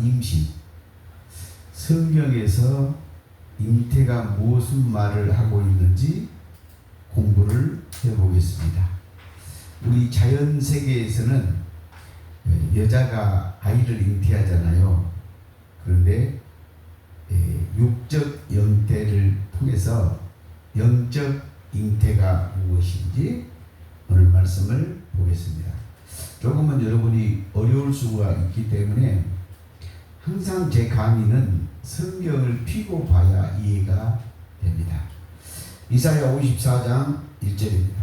임신. 성경에서 잉태가 무슨 말을 하고 있는지 공부를 해보겠습니다. 우리 자연 세계에서는 여자가 아이를 잉태하잖아요. 그런데 육적 잉태를 통해서 영적 잉태가 무엇인지 오늘 말씀을 보겠습니다. 조금은 여러분이 어려울 수가 있기 때문에 항상 제 강의는 성경을 피고 봐야 이해가 됩니다. 이사야 54장 1절입니다.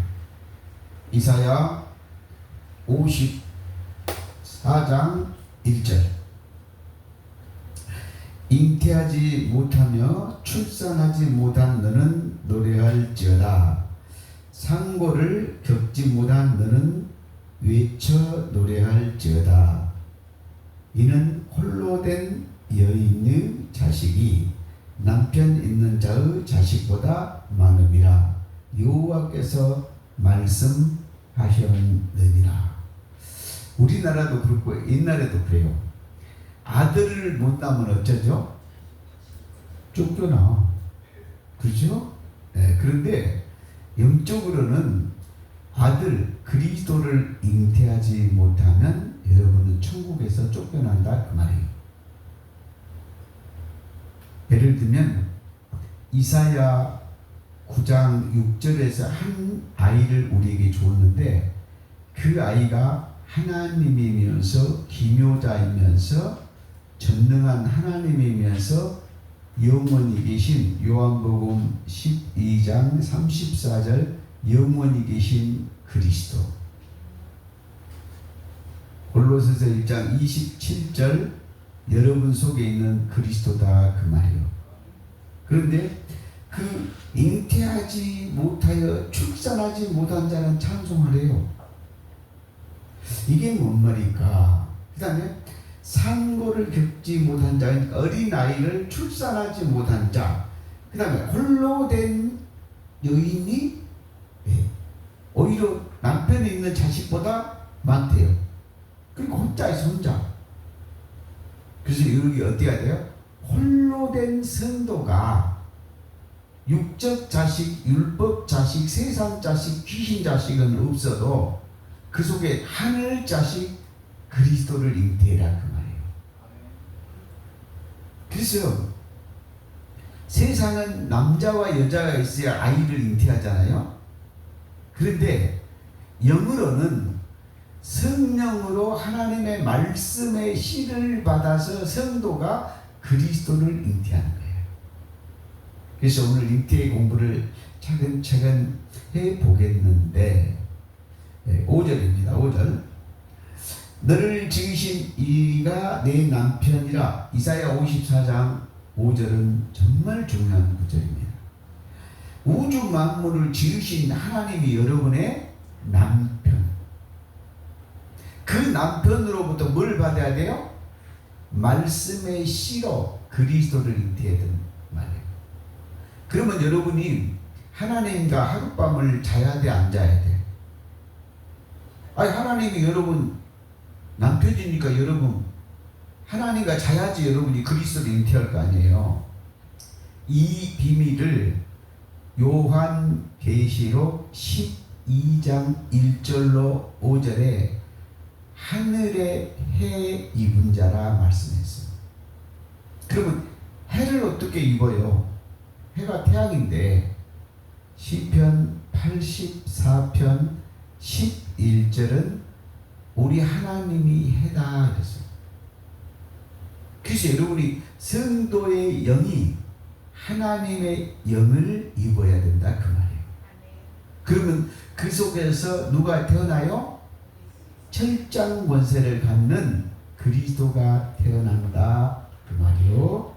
이사야 54장 1절. 잉태하지 못하며 출산하지 못한 너는 노래할지어다. 상고를 겪지 못한 너는 외쳐 노래할지어다. 이는 홀로 된 여인의 자식이 남편 있는 자의 자식보다 많음이라 여호와께서 말씀하셨느니라. 우리나라도 그렇고 옛날에도 그래요. 아들을 못 낳으면 어쩌죠? 쫓겨나. 그렇죠? 네, 그런데 영적으로는 아들 그리스도를 잉태하지 못하면 여러분은 천국에서 쫓겨난다 그 말이에요. 예를 들면 이사야 9장 6절에서 한 아이를 우리에게 주었는데 그 아이가 하나님이면서 기묘자이면서 전능한 하나님이면서 영원히 계신 요한복음 12장 34절 영원히 계신 그리스도. 골로새서 1장 27절 여러분 속에 있는 그리스도다 그 말이에요. 그런데 그 잉태하지 못하여 출산하지 못한 자는 찬송하래요. 이게 뭔 말일까? 그 다음에 상고를 겪지 못한 자, 그러니까 어린아이를 출산하지 못한 자, 그 다음에 홀로 된 여인이 오히려 남편이 있는 자식보다 많대요. 그리고 혼자의 손자. 그래서 여기 어떻게 해야 돼요? 홀로 된 성도가 육적 자식, 율법 자식, 세상 자식, 귀신 자식은 없어도 그 속에 하늘 자식 그리스도를 잉태해라 그 말이에요. 그래서 세상은 남자와 여자가 있어야 아이를 잉태하잖아요. 그런데 영으로는 성령으로 하나님의 말씀의 씨를 받아서 성도가 그리스도를 잉태하는 거예요. 그래서 오늘 잉태의 공부를 차근차근 해보겠는데 5절입니다. 5절. 너를 지으신 이가 내 남편이라. 이사야 54장 5절은 정말 중요한 구절입니다. 우주 만물을 지으신 하나님이 여러분의 남편. 그 남편으로부터 뭘 받아야 돼요? 말씀의 씨로 그리스도를 잉태해야 되는 말이에요. 그러면 여러분이 하나님과 하룻밤을 자야 돼, 안 자야 돼? 아니, 하나님이 여러분 남편이니까 여러분 하나님과 자야지 여러분이 그리스도를 잉태할 거 아니에요. 이 비밀을 요한계시록 12장 1절로 5절에 하늘의 해 입은 자라 말씀했어요. 그러면 해를 어떻게 입어요? 해가 태양인데 시편 84편 11절은 우리 하나님이 해다 그랬어요. 그래서 여러분이 성도의 영이 하나님의 영을 입어야 된다 그 말이에요. 그러면 그 속에서 누가 태어나요? 철장 권세를 갖는 그리스도가 태어난다 그 말이요.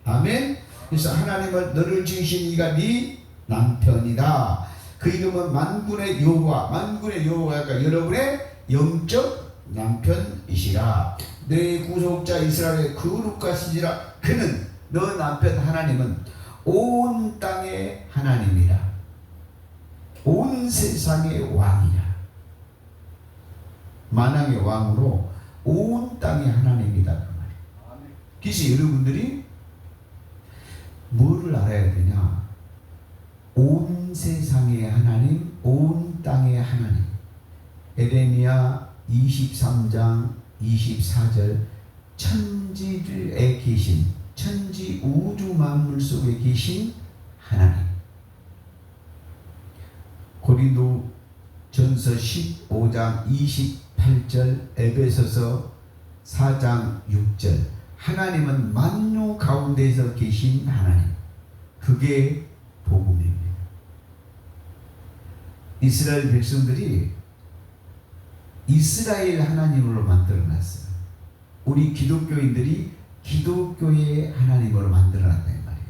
아멘. 그래서 하나님은 너를 지으신 이가 네 남편이다. 그 이름은 만군의 여호와. 만군의 여호와가 여러분의 영적 남편이시라. 내 구속자 이스라엘의 거룩하시니라. 그는 너 남편 하나님은 온 땅의 하나님이라. 온 세상의 왕이라. 만왕의 왕으로 온 땅의 하나님이다 그 말이에요. 그래서 여러분들이 뭐를 알아야 되냐? 온 세상의 하나님, 온 땅의 하나님. 에레미야 23장 24절 천지에 계신, 천지 우주 만물 속에 계신 하나님. 고린도 전서 15장 28절, 에베소서 4장 6절. 하나님은 만유 가운데서 계신 하나님. 그게 복음입니다. 이스라엘 백성들이 이스라엘 하나님으로 만들어놨어요. 우리 기독교인들이 기독교의 하나님으로 만들어놨다 이 말이에요.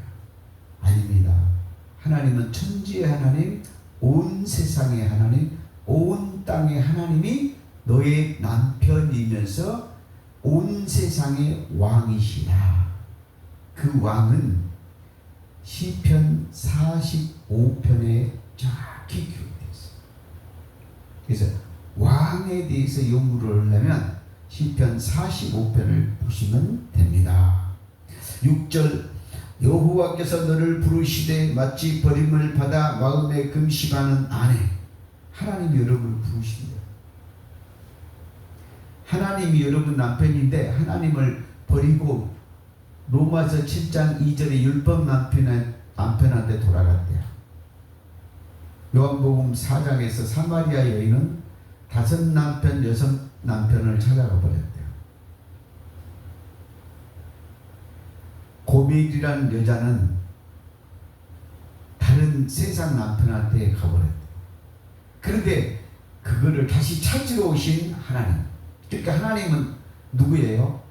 아닙니다. 하나님은 천지의 하나님, 온 세상의 하나님, 온 땅의 하나님이 너의 남편이면서 온 세상의 왕이시라. 그 왕은 시편 45편에 정확히 기록되어 있어요. 그래서 왕에 대해서 연구를 하려면 시편 45편을 보시면 됩니다. 6절 여호와께서 너를 부르시되 마치 버림을 받아 마음에 금식하는 아내. 하나님이 여러분을 부르십니다. 하나님이 여러분 남편인데 하나님을 버리고 로마서 7장 2절에 율법 남편한테 돌아갔대요. 요한복음 4장에서 사마리아 여인은 5남편, 6남편을 찾아가 버렸대요. 고멜이라는 여자는 다른 세상 남편한테 가버렸대요. 그런데 그거를 다시 찾으러 오신 하나님. 그러니까 하나님은 누구예요?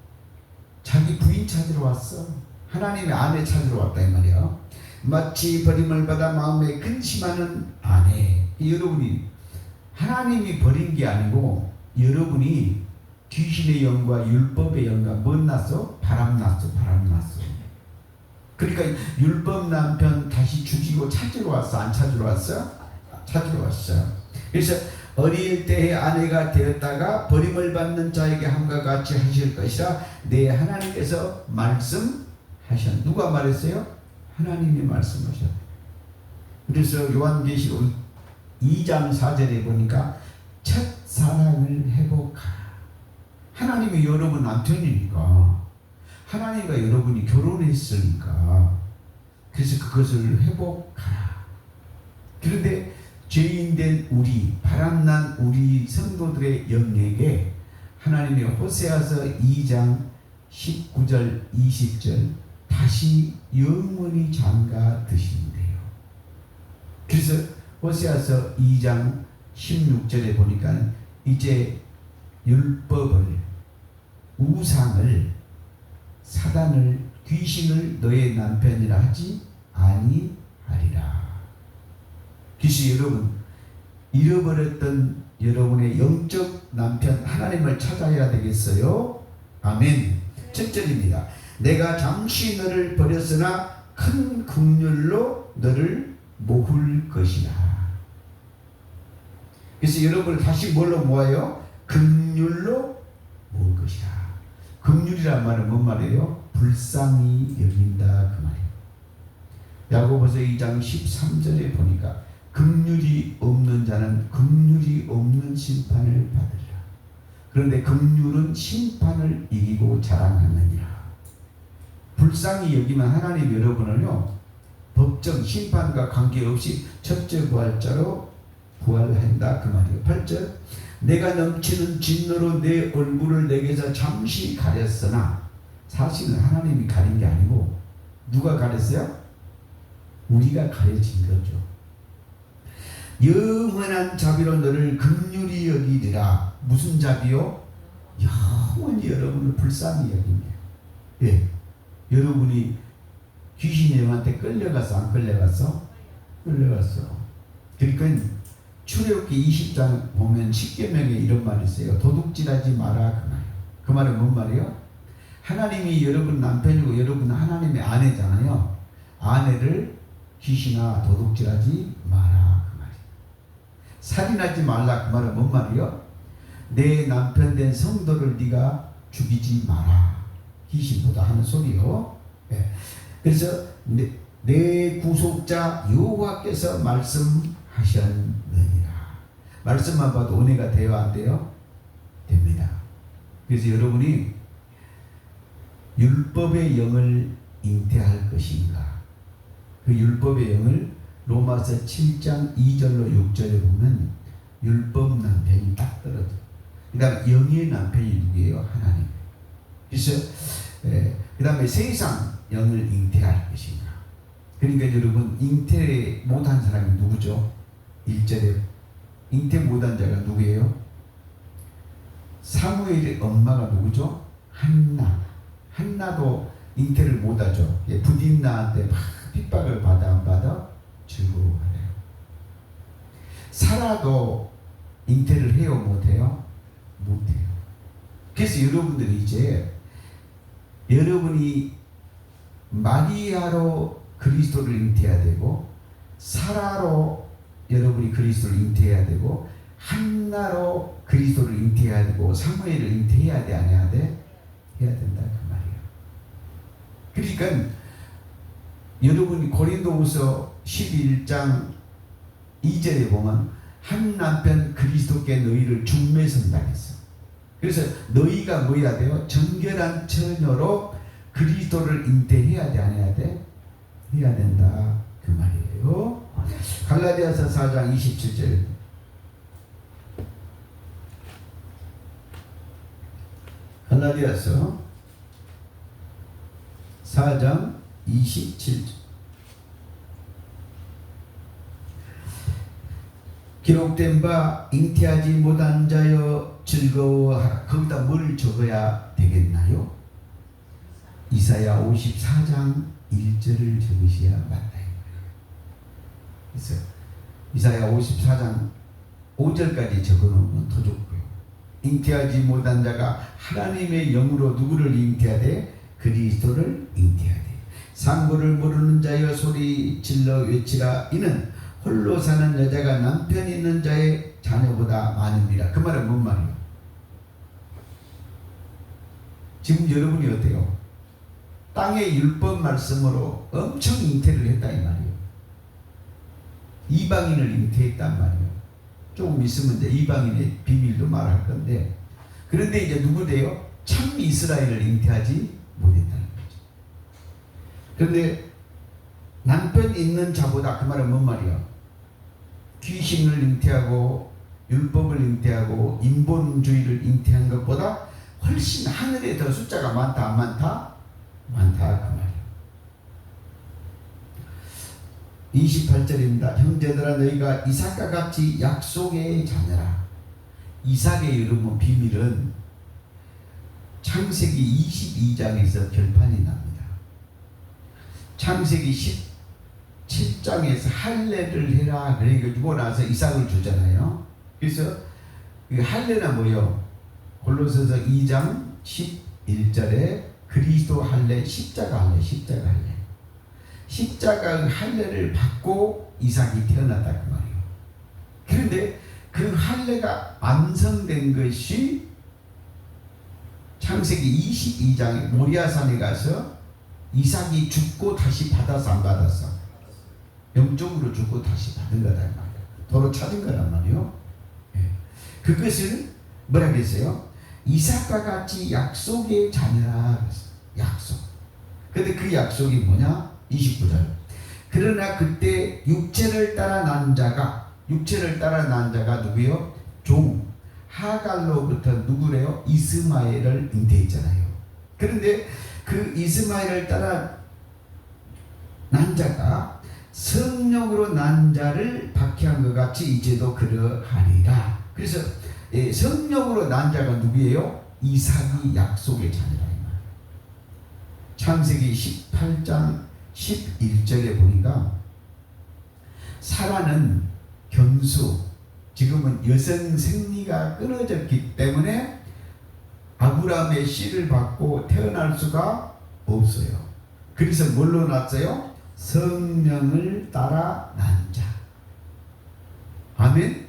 자기 부인 찾으러 왔어. 하나님의 아내 찾으러 왔다 이 말이에요. 마치 버림을 받아 마음에 근심하는 아내. 여러분이 하나님이 버린 게 아니고 여러분이 귀신의 영과 율법의 영과 뭔 났어? 바람 났어. 그러니까 율법 남편 다시 죽이고 찾으러 왔어? 안 찾으러 왔어? 찾으러 왔어요. 그래서 어릴 때의 아내가 되었다가 버림을 받는 자에게 함과 같이 하실 것이라 내 하나님께서 말씀하셨. 누가 말했어요? 하나님이 말씀하셨. 그래서 요한계시록 2장 4절에 보니까 첫 사랑을 회복하라. 하나님이 여러분 남편이니까, 하나님과 여러분이 결혼했으니까, 그래서 그것을 회복하라. 그런데 죄인된 우리, 바람난 우리 성도들의 영역에 하나님의 호세아서 2장 19절 20절 다시 영원히 잠가 드신대요. 그래서 호세아서 2장 16절에 보니까 이제 율법을, 우상을, 사단을, 귀신을 너의 남편이라 하지 아니하리라. 그래서 여러분, 잃어버렸던 여러분의 영적 남편 하나님을 찾아야 되겠어요. 아멘. 첫 절입니다. 내가 잠시 너를 버렸으나 큰 긍휼로 너를 모을 것이라. 그래서 여러분을 다시 뭘로 모아요? 긍휼로 모을 것이라. 긍휼이란 말은 뭔 말이에요? 불쌍히 여긴다 그 말이에요. 야고보서 2장 13절에 보니까 긍휼이 없는 자는 긍휼이 없는 심판을 받으리라. 그런데 긍휼은 심판을 이기고 자랑하느니라. 불쌍히 여기면 하나님 여러분을요, 법정 심판과 관계없이 첫째 부활자로 부활한다 그 말이에요. 8절 내가 넘치는 진노로 내 얼굴을 내게서 잠시 가렸으나, 사실은 하나님이 가린 게 아니고 누가 가렸어요? 우리가 가려진 거죠. 영원한 자비로 너를 긍휼히 여기리라. 무슨 자비요? 영원히 여러분을 불쌍히 여깁니다. 예. 여러분이 귀신의 영한테 끌려갔어? 안 끌려갔어? 끌려갔어. 그러니까 출애굽기 20장 보면 10계명에 이런 말이 있어요. 도둑질하지 마라 그 말이에요. 그 말은 뭔 말이에요? 하나님이 여러분 남편이고 여러분은 하나님의 아내잖아요. 아내를 귀신아 도둑질하지 마라 그 말이에요. 살인하지 말라 그 말은 뭔 말이에요? 내 남편 된 성도를 네가 죽이지 마라. 귀신보다 하는 소리요. 예. 그래서 내 구속자 여호와께서 말씀하셨느니라. 말씀만 봐도 은혜가 돼요, 안 돼요? 됩니다. 그래서 여러분이 율법의 영을 잉태할 것인가? 그 율법의 영을 로마서 7장 2절로 6절에 보면 율법 남편이 딱 떨어져. 그 다음에 영의 남편이 누구예요? 하나님. 그래서 그 다음에 세상 영을 잉태할 것인가? 그러니까 여러분 잉태 못한 사람이 누구죠? 1절에 잉태 못한 자가 누구예요? 사무엘의 엄마가 누구죠? 한나. 한나도 잉태를 못하죠. 부딘나한테 막 핍박을 받아 안 받아? 즐거워하네요. 사라도 잉태를 해요 못해요? 못해요. 그래서 여러분들이 이제 여러분이 마리아로 그리스도를 잉태해야 되고 사라로 여러분이 그리스도를 잉태해야 되고 한나로 그리스도를 잉태해야 되고 사무엘을 잉태해야 돼 안 해야 돼? 해야 된다 그 말이에요. 그러니까 여러분이 고린도후서 11장 2절에 보면 한 남편 그리스도께 너희를 중매선다 했어. 그래서 너희가 뭐 해야 돼요? 정결한 처녀로 그리스도를 잉태해야 돼 안 해야 돼? 해야 된다 그 말이에요. 갈라디아서 4장 27절 갈라디아서 4장 27절 기록된 바 잉태하지 못한 자여 즐거워하라. 거기다 뭘 적어야 되겠나요? 이사야 54장 1절을 적으셔야 맞다. 그래서 이사야 54장 5절까지 적어놓으면 더 좋고요. 잉태하지 못한 자가 하나님의 영으로 누구를 잉태하되? 그리스도를 잉태하되. 상고를 모르는 자여 소리 질러 외치라. 이는 홀로 사는 여자가 남편 있는 자의 자녀보다 많습니다. 그 말은 뭔 말이에요? 지금 여러분이 어때요? 땅의 율법 말씀으로 엄청 잉태를 했다 이 말이에요. 이방인을 잉태했단 말이에요. 조금 있으면 이제 이방인의 비밀도 말할 건데, 그런데 이제 누구 돼요? 참 이스라엘을 잉태하지 못했다는 거죠. 그런데 남편 있는 자보다, 그 말은 뭔 말이야? 귀신을 잉태하고 율법을 잉태하고 인본주의를 잉태한 것보다 훨씬 하늘에 더 숫자가 많다 안 많다? 많다 그 말이에요. 28절입니다. 형제들아 너희가 이삭과 같이 약속의 자녀라. 이삭의 여러분 비밀은 창세기 22장에서 결판이 납니다. 창세기 17장에서 할례를 해라 그래가지고 나서 이삭을 주잖아요. 그래서 그 할례는 뭐요? 골로새서 2장 11절에 그리스도 할례, 십자가 할례, 십자가 할례. 십자가 할례를 받고 이삭이 태어났다 그 말이에요. 그런데 그 할례가 완성된 것이 창세기 22장에 모리아산에 가서 이삭이 죽고 다시 받아서 안 받았어? 영적으로 죽고 다시 받은 거다 이 말이에요. 도로 찾은 거란 말이에요. 예. 그것을 뭐라 그랬어요? 이삭과 같이 약속의 자녀라 그랬어요. 약속. 근데 그 약속이 뭐냐? 29절. 그러나 그때 육체를 따라 난 자가 누구예요? 종 하갈로부터 누구래요? 이스마엘을 잉태했잖아요. 그런데 그 이스마엘을 따라 난 자가 성령으로 난 자를 박해한 것 같이 이제도 그러하리라. 그래서 성령으로 난 자가 누구예요? 이삭이 약속의 자녀라. 창세기 18장 11절에 보니까 사라는 견수, 지금은 여성 생리가 끊어졌기 때문에 아브라함의 씨를 받고 태어날 수가 없어요. 그래서 뭘로 낳았어요? 성령을 따라 난 자. 아멘?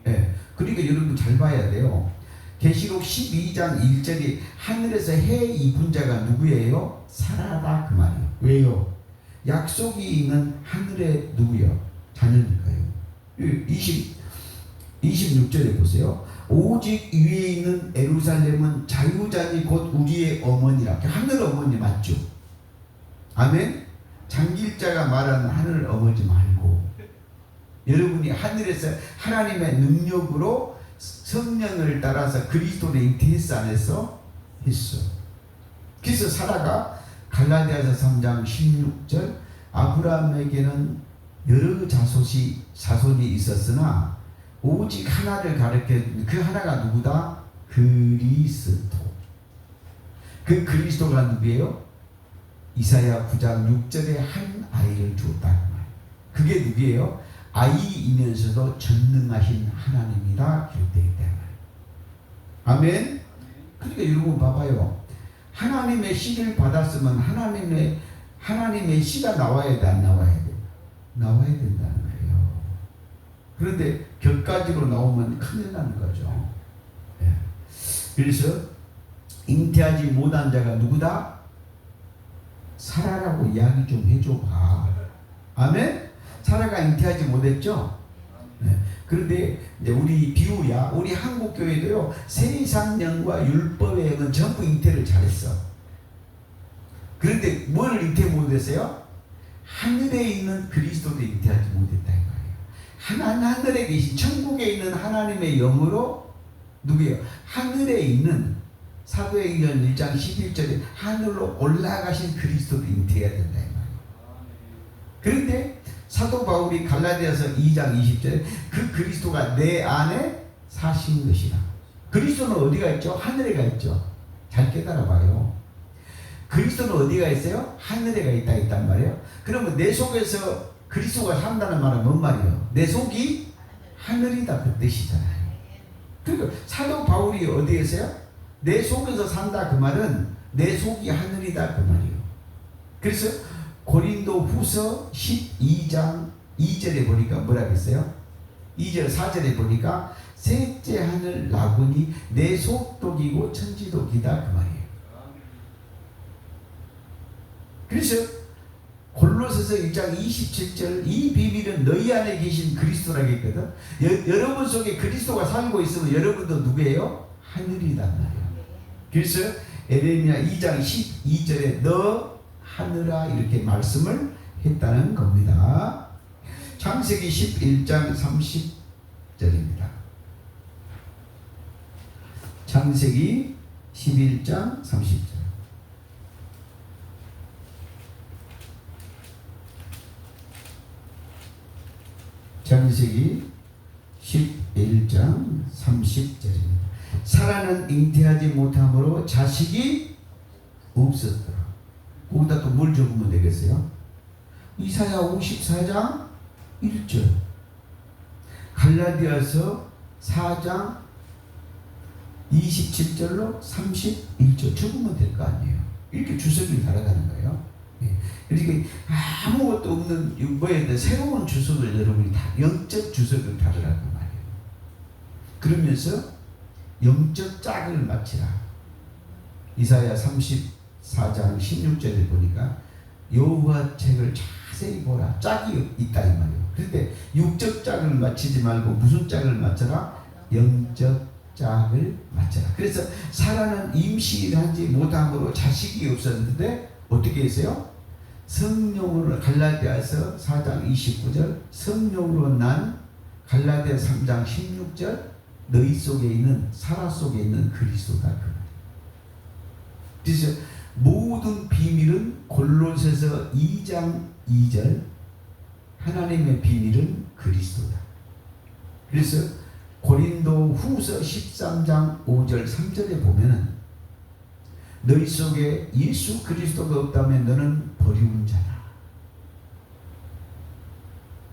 네. 그러니까 여러분 잘 봐야 돼요. 계시록 12장 1절이 하늘에서 해 입은 자가 누구예요? 사라다 그 말이에요. 왜요? 약속이 있는 하늘의 누구요? 자녀니까요. 26절에 보세요. 오직 위에 있는 예루살렘은 자유자니 곧 우리의 어머니라. 하늘 어머니 맞죠? 아멘. 장길자가 말하는 하늘 어머니 말고 여러분이 하늘에서 하나님의 능력으로 성령을 따라서 그리스도를 잉태했어 안 했어? 했어. 그래서 사라가 갈라디아서 3장 16절 아브라함에게는 여러 자손이 있었으나 오직 하나를 가르쳐 그 하나가 누구다? 그리스도. 그 그리스도가 누구예요? 이사야 9장 6절에 한 아이를 주었다. 그게 누구예요? 아이이면서도 전능하신 하나님이라 기록되어 있다. 아멘. 그러니까 여러분 봐봐요. 하나님의 씨를 받았으면 하나님의 씨가 나와야 돼, 안 나와야 돼? 나와야 된다는 거예요. 그런데 결까지로 나오면 큰일 나는 거죠. 네. 그래서 잉태하지 못한 자가 누구다? 사라라고 이야기 좀 해줘봐. 아멘? 사라가 잉태하지 못했죠? 네. 그런데 이제 우리 비유야, 우리 한국 교회도요, 세상령과 율법의 영은 전부 잉태를 잘했어. 그런데 뭘 잉태 못했어요? 하늘에 있는 그리스도도 잉태하지 못했다 이 말이에요. 하늘에 계신 천국에 있는 하나님의 영으로 누구예요? 하늘에 있는 사도행전 1장 11절에 하늘로 올라가신 그리스도도 잉태해야 된다 이 말이에요. 그런데 사도 바울이 갈라디아서 2장 20절에 그 그리스도가 내 안에 사신 것이라. 그리스도는 어디가 있죠? 하늘에 가 있죠. 잘 깨달아 봐요. 그리스도는 어디가 있어요? 하늘에 가 있단 말이에요. 그러면 내 속에서 그리스도가 산다는 말은 뭔 말이에요? 내 속이 하늘이다 그 뜻이잖아요. 그러니까 사도 바울이 어디에 있어요? 내 속에서 산다 그 말은 내 속이 하늘이다 그 말이에요. 그래서 고린도 후서 12장 2절에 보니까 뭐라고 했어요? 2절 4절에 보니까 셋째 하늘 나군이 내 속독이고 천지독이다 그 말이에요. 그래서 골로새서 1장 27절 이 비밀은 너희 안에 계신 그리스도라고 했거든. 여러분 속에 그리스도가 살고 있으면 여러분도 누구예요? 하늘이란 말이에요. 그래서 에레미야 2장 12절에 너 하늘아 이렇게 말씀을 했다는 겁니다. 창세기 11장 30절입니다. 창세기 11장 30절. 창세기 11장 30절입니다. 사라는 잉태하지 못함으로 자식이 없었더라. 거기다 또 뭘 적으면 되겠어요? 이사야 54장 1절, 갈라디아서 4장 27절로 31절 적으면 될 거 아니에요. 이렇게 주석을 달아가는 거예요. 그러니까 아무것도 없는 뭐에 새로운 주석을 여러분이 다 영적 주석을 달으라고 말이에요. 그러면서 영적 짝을 맞추라. 이사야 34장 16절에 보니까 여호와 책을 자세히 보라. 짝이 있다 이 말이에요. 그런데 육적 짝을 맞추지 말고 무슨 짝을 맞춰라? 영적 짝을 맞춰라. 그래서 사라는 임신하지 못함으로 자식이 없었는데 어떻게 했어요? 성령으로 갈라디아서 4장 29절 성령으로 난 갈라디아 3장 16절 너희 속에 있는 사라 속에 있는 그리스도다 그 말이에요. 그래서 모든 비밀은 골로새서 2장 2절 하나님의 비밀은 그리스도다. 그래서 고린도 후서 13장 5절 3절에 보면은 너희 속에 예수 그리스도가 없다면 너는 버리운 자라.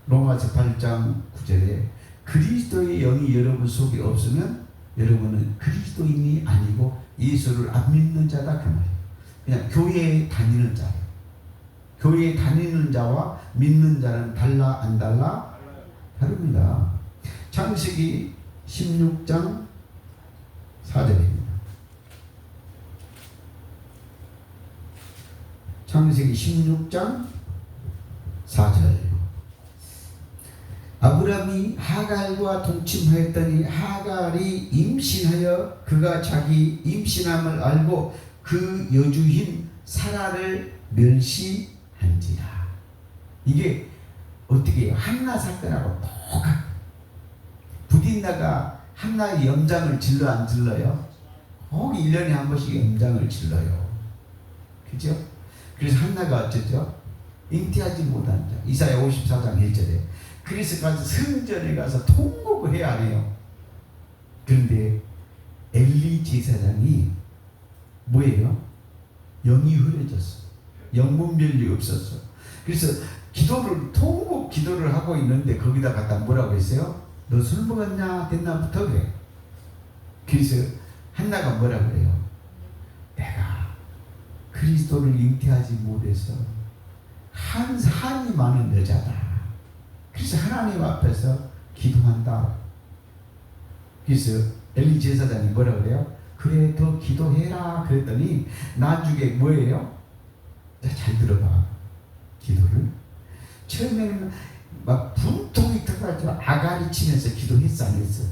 로마서 8장 9절에 그리스도의 영이 여러분 속에 없으면 여러분은 그리스도인이 아니고 예수를 안 믿는 자다 그 말이에요. 그냥 교회에 다니는 자예요. 교회에 다니는 자와 믿는 자는 달라 안 달라? 다릅니다. 창세기 16장 4절입니다. 창세기 16장 4절. 아브라함이 하갈과 동침하였더니 하갈이 임신하여 그가 자기 임신함을 알고 그 여주인 사라를 멸시한지라. 이게 어떻게 해요? 한나 사건하고 똑같아. 부딘나가 한나의 염장을 질러 안 질러요? 꼭 1년에 한 번씩 염장을 질러요. 그죠? 그래서 한나가 어쩌죠? 잉태하지 못한 자. 이사야 54장 1절에. 그래서 가서 성전에 가서 통곡을 해야 해요. 그런데 엘리 제사장이 뭐예요? 영이 흐려졌어. 영문별이 없었어. 그래서 통곡 기도를 하고 있는데 거기다 갖다 뭐라고 했어요? 너 술 먹었냐? 됐나부터 그래. 그래서 한나가 뭐라 그래요? 내가 그리스도를 잉태하지 못해서 한이 많은 여자다. 그래서 하나님 앞에서 기도한다. 그래서 엘리 제사장이 뭐라 그래요? 그래 더 기도해라 그랬더니 나중에 뭐예요? 잘 들어봐. 기도를 처음에는 막 분통이 터가지고 아가리 치면서 기도했어 안 했어?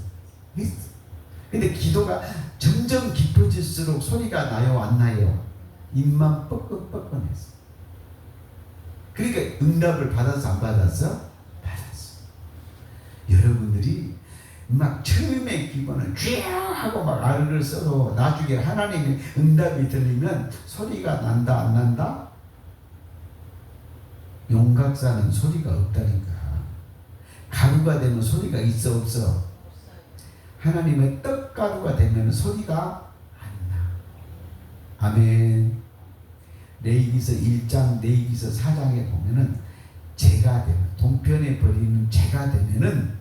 했어. 근데 기도가 점점 깊어질수록 소리가 나요 안 나요? 입만 뻐끔뻐끔했어. 그러니까 응답을 받았어 안 받았어? 받았어. 여러분들이 막 처음에 기도는 쥐야 하고 막 알을 써도 나중에 하나님의 응답이 들리면 소리가 난다 안 난다? 용각사는 소리가 없다니까. 가루가 되면 소리가 있어 없어? 하나님의 떡가루가 되면 소리가 안 나. 아멘. 레위기서 1장 레위기서 4장에 보면은 재가 되면 동편에 버리는 재가 되면은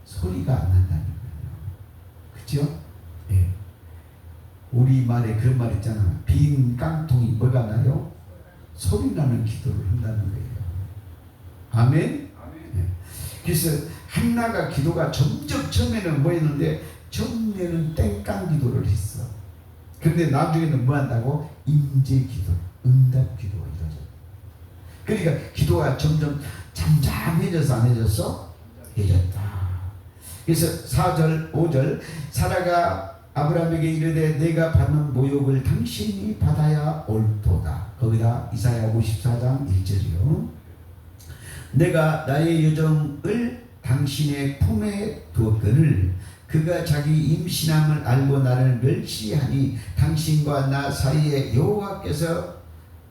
소리가 안 난다는 거예요. 그죠? 예. 우리 말에 그런 말 있잖아. 빈 깡통이 뭐가 나요? 소리 나는 기도를 한다는 거예요. 아멘? 예. 그래서 한나가 기도가 점점 처음에는 뭐 했는데 처음에는 땡깡 기도를 했어. 그런데 나중에는 뭐 한다고? 임재 기도, 응답 기도가 이루어져. 그러니까 기도가 점점 잠잠해져서 안 해졌어? 해졌다. 그래서 4절, 5절 사라가 아브라함에게 이르되 내가 받는 모욕을 당신이 받아야 옳도다. 거기다 이사야 54장 1절이요. 내가 나의 여정을 당신의 품에 두었거늘 그가 자기 임신함을 알고 나를 멸시하니 당신과 나 사이에 여호와께서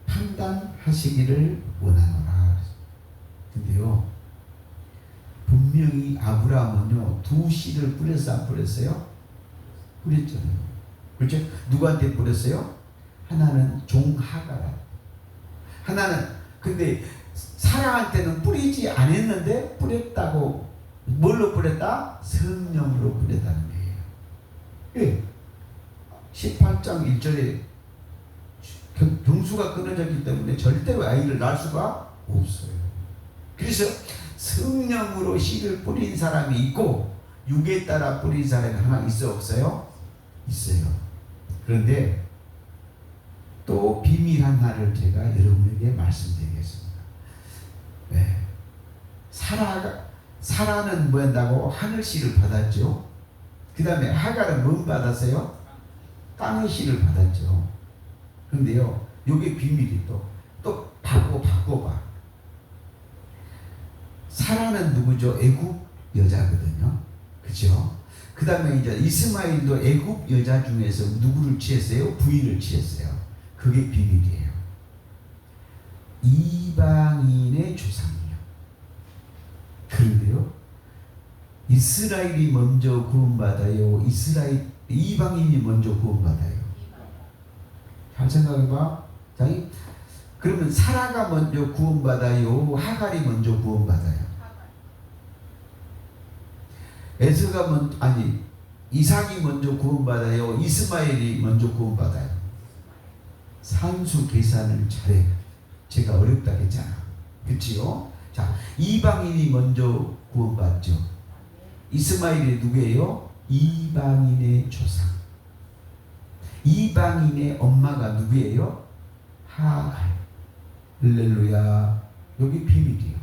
판단하시기를 원하노라. 근데요 분명히 아브라함은요 두 씨를 뿌렸어 안 뿌렸어요? 뿌렸잖아요. 그렇죠? 누구한테 뿌렸어요? 하나는 종하가라. 하나는 근데 사랑한테는 뿌리지 않았는데 뿌렸다고. 뭘로 뿌렸다? 성령으로 뿌렸다는 거예요. 예. 18장 1절에 경수가 끊어졌기 때문에 절대로 아이를 낳을 수가 없어요. 그래서 성령으로 씨를 뿌린 사람이 있고 육에 따라 뿌린 사람이 하나 있어 없어요? 있어요. 그런데 또 비밀한 날을 제가 여러분에게 말씀드리겠습니다. 네. 사라는 뭐 한다고? 하늘 씨를 받았죠. 그 다음에 하갈은 뭐 받았어요? 땅의 씨를 받았죠. 그런데요 요게 비밀이 또 바꿔봐. 사라는 누구죠? 애굽 여자거든요. 그죠? 그 다음에 이제 이스마엘도 애굽 여자 중에서 누구를 취했어요? 부인을 취했어요. 그게 비밀이에요. 이방인의 조상이에요. 그런데요 이스라엘이 먼저 구원받아요? 이방인이 먼저 구원받아요? 잘 생각해봐. 그러면 사라가 먼저 구원받아요? 하갈이 먼저 구원받아요? 이삭이 먼저 구원받아요? 이스마엘이 먼저 구원받아요? 산수 계산을 잘해. 제가 어렵다 했잖아. 그치요? 자, 이방인이 먼저 구원받죠. 이스마엘이 누구예요? 이방인의 조상. 이방인의 엄마가 누구예요? 하갈. 할렐루야. 여기 비밀이에요.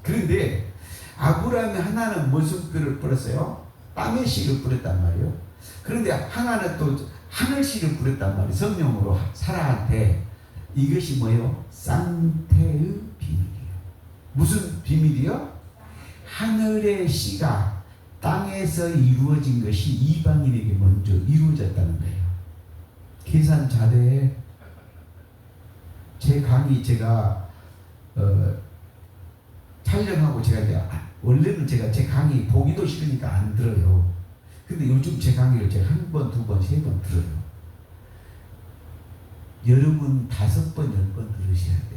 그런데 아브라함이 하나는 무슨 씨를 뿌렸어요? 땅의 씨를 뿌렸단 말이에요. 그런데 하나는 또 하늘 씨를 뿌렸단 말이에요. 성령으로 사라한테. 이것이 뭐예요? 쌍태의 비밀이에요. 무슨 비밀이요? 하늘의 씨가 땅에서 이루어진 것이 이방인에게 먼저 이루어졌다는 거예요. 계산 잘해. 제 강의 제가 촬영하고 제가 이제 원래는 제가 제 강의 보기도 싫으니까 안 들어요. 근데 요즘 제 강의를 제가 한 번, 두 번, 세 번 들어요. 여러분 5번, 10번 들으셔야 돼.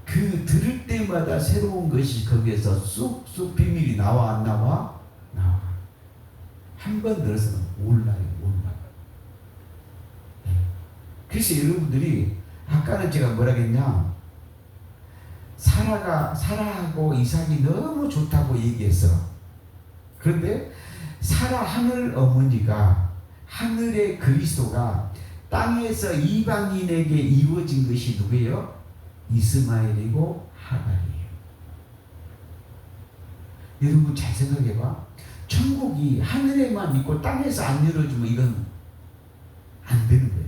그 들을 때마다 새로운 것이 거기에서 쑥쑥 비밀이 나와 안 나와? 나와. 한 번 들어서는 몰라요. 그래서 여러분들이 아까는 제가 뭐라 했냐? 사라하고 이삭이 너무 좋다고 얘기했어. 그런데 사라 하늘 어머니가 하늘의 그리스도가 땅에서 이방인에게 이루어진 것이 누구예요? 이스마엘이고 하갈이에요. 여러분 잘 생각해봐. 천국이 하늘에만 있고 땅에서 안 이루어지면 이건 안 되는 거예요.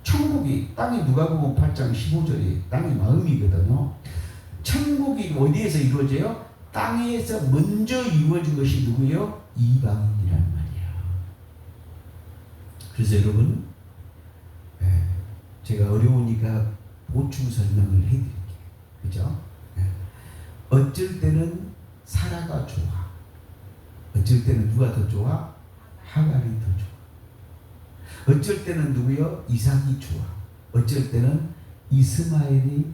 천국이 땅에 누가복음 8장 15절이 땅의 마음이거든요. 천국이 어디에서 이루어져요? 땅에서 먼저 이루어진 것이 누구예요? 이방인이란 말이에요. 그래서 여러분 제가 어려우니까 보충 설명을 해드릴게요. 그죠? 어쩔 때는 사라가 좋아. 어쩔 때는 누가 더 좋아? 하갈이 더 좋아. 어쩔 때는 누구요? 이삭이 좋아. 어쩔 때는 이스마엘이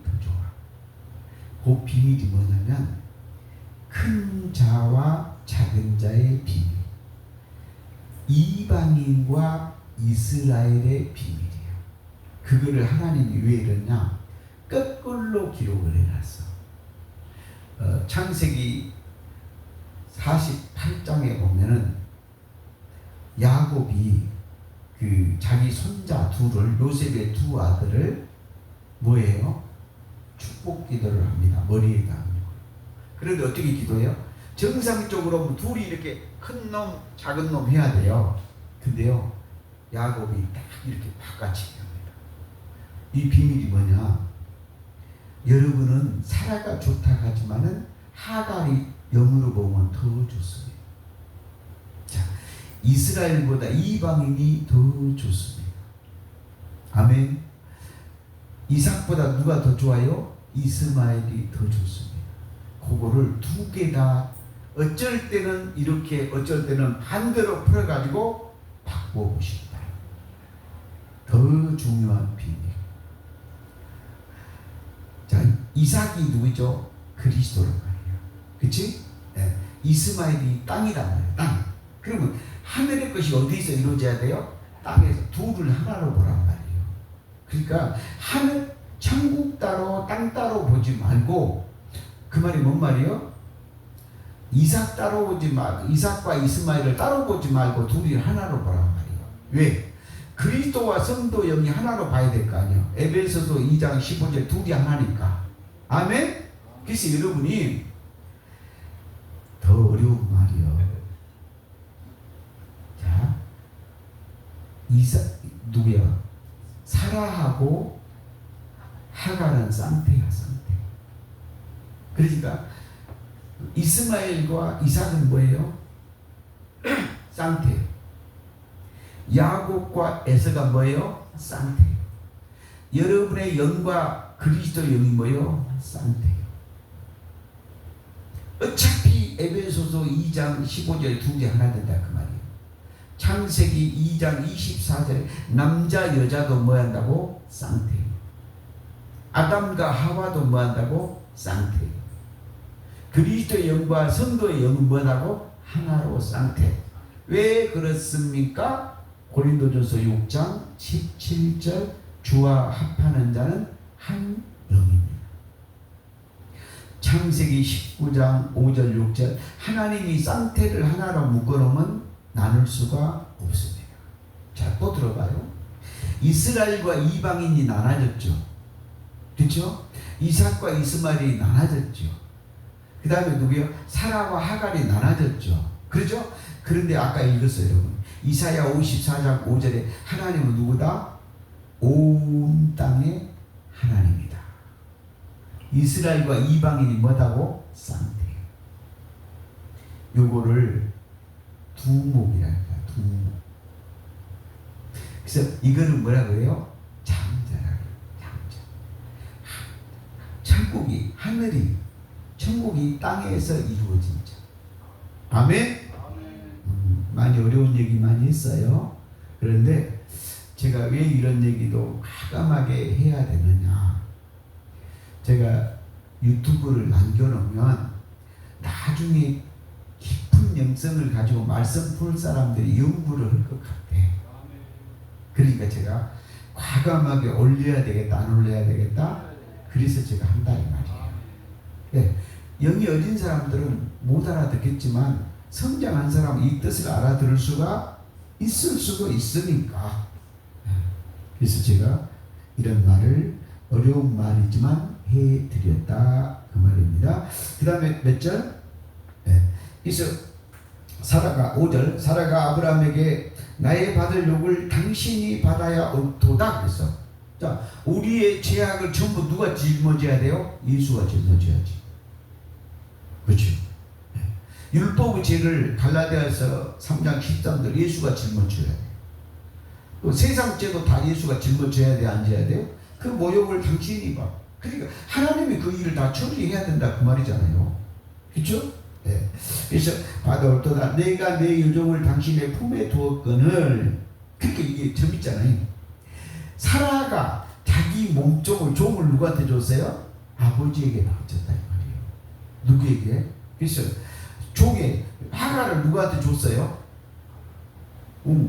더 좋아. 그 비밀이 뭐냐면 큰 자와 작은 자의 비밀. 이방인과 이스라엘의 비밀이에요. 그거를 하나님이 왜 이러냐? 거꾸로 기록을 해놨어. 창세기 48장에 보면은 야곱이 그 자기 손자 둘을, 요셉의 두 아들을 뭐예요? 축복 기도를 합니다. 머리에다 합니다. 그런데 어떻게 기도해요? 정상적으로 둘이 이렇게 큰 놈, 작은 놈 해야 돼요. 근데요, 야곱이 딱 이렇게 바깥치기 합니다. 이 비밀이 뭐냐? 여러분은 사라가 좋다 하지만은 하갈이 영으로 보면 더 좋습니다. 자, 이스라엘보다 이방인이 더 좋습니다. 아멘. 이삭보다 누가 더 좋아요? 이스마엘이 더 좋습니다. 그거를 두 개 다 어쩔 때는 이렇게 어쩔 때는 반대로 풀어가지고 바꿔보십니다. 더 중요한 비밀. 자, 이삭이 누구죠? 그리스도란 말이에요. 그치? 네. 이스마엘이 땅이란 말이에요. 땅. 그러면 하늘의 것이 어디서 이루어져야 돼요? 땅에서. 둘을 하나로 보란 말이에요. 그러니까 하늘, 천국 따로 땅 따로 보지 말고, 그 말이 뭔 말이에요? 이삭 따로 보지 말고, 이삭과 이스마엘을 따로 보지 말고 둘이 하나로 보란 말이에요. 왜? 그리스도와 성도 영이 하나로 봐야 될 거 아니에요. 에베소서 2장 15절 둘이 하나니까. 아멘? 그래서 여러분이 더 어려운 말이요. 자, 누구야? 사라하고 하갈은 쌍태야, 쌍태. 그러니까 이스마엘과 이삭은 뭐예요? 쌍태. 야곱과 에서가 뭐예요? 쌍태예요. 여러분의 영과 그리스도 영이 뭐예요? 쌍태예요. 어차피 에베소서 2장 15절에 두 개 하나 된다 그 말이에요. 창세기 2장 24절에 남자 여자도 뭐 한다고? 쌍태예요. 아담과 하와도 뭐 한다고? 쌍태예요. 그리스도의 영과 성도의 영은 뭐라고? 하나로 쌍태. 왜 그렇습니까? 고린도전서 6장 17절 주와 합하는 자는 한 영입니다. 창세기 19장 5절 6절 하나님이 쌍태를 하나로 묶어놓으면 나눌 수가 없습니다. 자, 또 들어봐요. 이스라엘과 이방인이 나눠졌죠. 그렇죠? 이삭과 이스마엘이 나눠졌죠. 그 다음에 누구요? 사라와 하갈이 나눠졌죠. 그렇죠? 그런데 아까 읽었어요, 여러분. 이사야 54장 5절에 하나님은 누구다? 온 땅의 하나님이다. 이스라엘과 이방인이 뭐다고? 쌍태예요. 요거를 두목이라니까, 두목. 그래서 이거는 뭐라 그래요? 장자라고. 장자. 천국이, 하늘이, 천국이 땅에서 이루어진 자. 아멘? 많이 어려운 얘기 많이 했어요. 그런데 제가 왜 이런 얘기도 과감하게 해야 되느냐. 제가 유튜브를 남겨놓으면 나중에 깊은 영성을 가지고 말씀 풀 사람들이 연구를 할 것 같아. 그러니까 제가 과감하게 올려야 되겠다, 안 올려야 되겠다. 그래서 제가 한다 이 말이에요. 네. 영이 어린 사람들은 못 알아듣겠지만 성장한 사람은 이 뜻을 알아들을 수가 있을 수가 있으니까. 그래서 제가 이런 말을 어려운 말이지만 해드렸다 그 말입니다. 그 다음에 몇 절? 네. 그래서 사라가 5절 사라가 아브라함에게 나의 받을 욕을 당신이 받아야 옳도다 그랬어. 자, 우리의 죄악을 전부 누가 짊어져야 돼요? 예수가 짊어져야지. 그렇죠? 네. 율법의 죄를 갈라디아서 3장 13절 예수가 짊어져야 돼. 또 세상 죄도 다 예수가 짊어져야 돼, 안 져야 돼요? 그 모욕을 당신이 봐. 그러니까 하나님이 그 일을 다 처리해야 된다 그 말이잖아요. 그렇죠? 네. 그래서 받아올도다 내가 내 여종을 당신의 품에 두었거늘. 그러니까 이게 재밌잖아요. 사라가 자기 몸종을 종을 누구한테 줬어요? 아버지에게 바쳤다 이 말이에요. 누구에게? 그래서 종의 하갈을 누구한테 줬어요?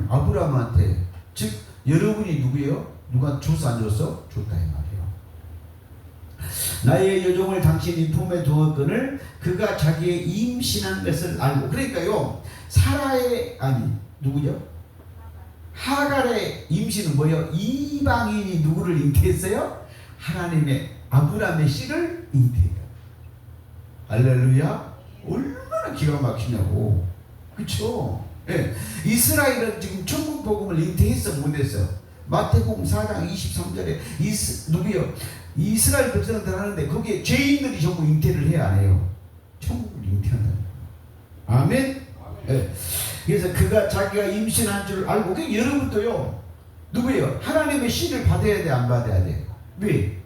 아브라함한테. 즉 여러분이 누구예요? 누가 줬어 안 줬어? 줬다 이 말이에요. 나의 여종을 당신이 품에 두었거늘 그가 자기의 임신한 것을 알고. 그러니까요 사라의 아니 누구죠? 하갈의 임신은 뭐예요? 이방인이 누구를 잉태했어요? 하나님의 아브라함의 씨를 잉태했다. 할렐루야. 얼마나 기가 막히냐고. 그렇죠? 예. 이스라엘은 지금 천국 복음을 잉태했어 못했어? 마태복음 4장 23절에 누구요? 이스라엘 백성들 하는데 거기에 죄인들이 전부 잉태를 해야 안 해요? 천국을 잉태한다. 아멘? 예. 그래서 그가 자기가 임신한 줄 알고. 그러니까 여러분도요 누구예요? 하나님의 씨를 받아야 돼, 안 받아야 돼? 왜?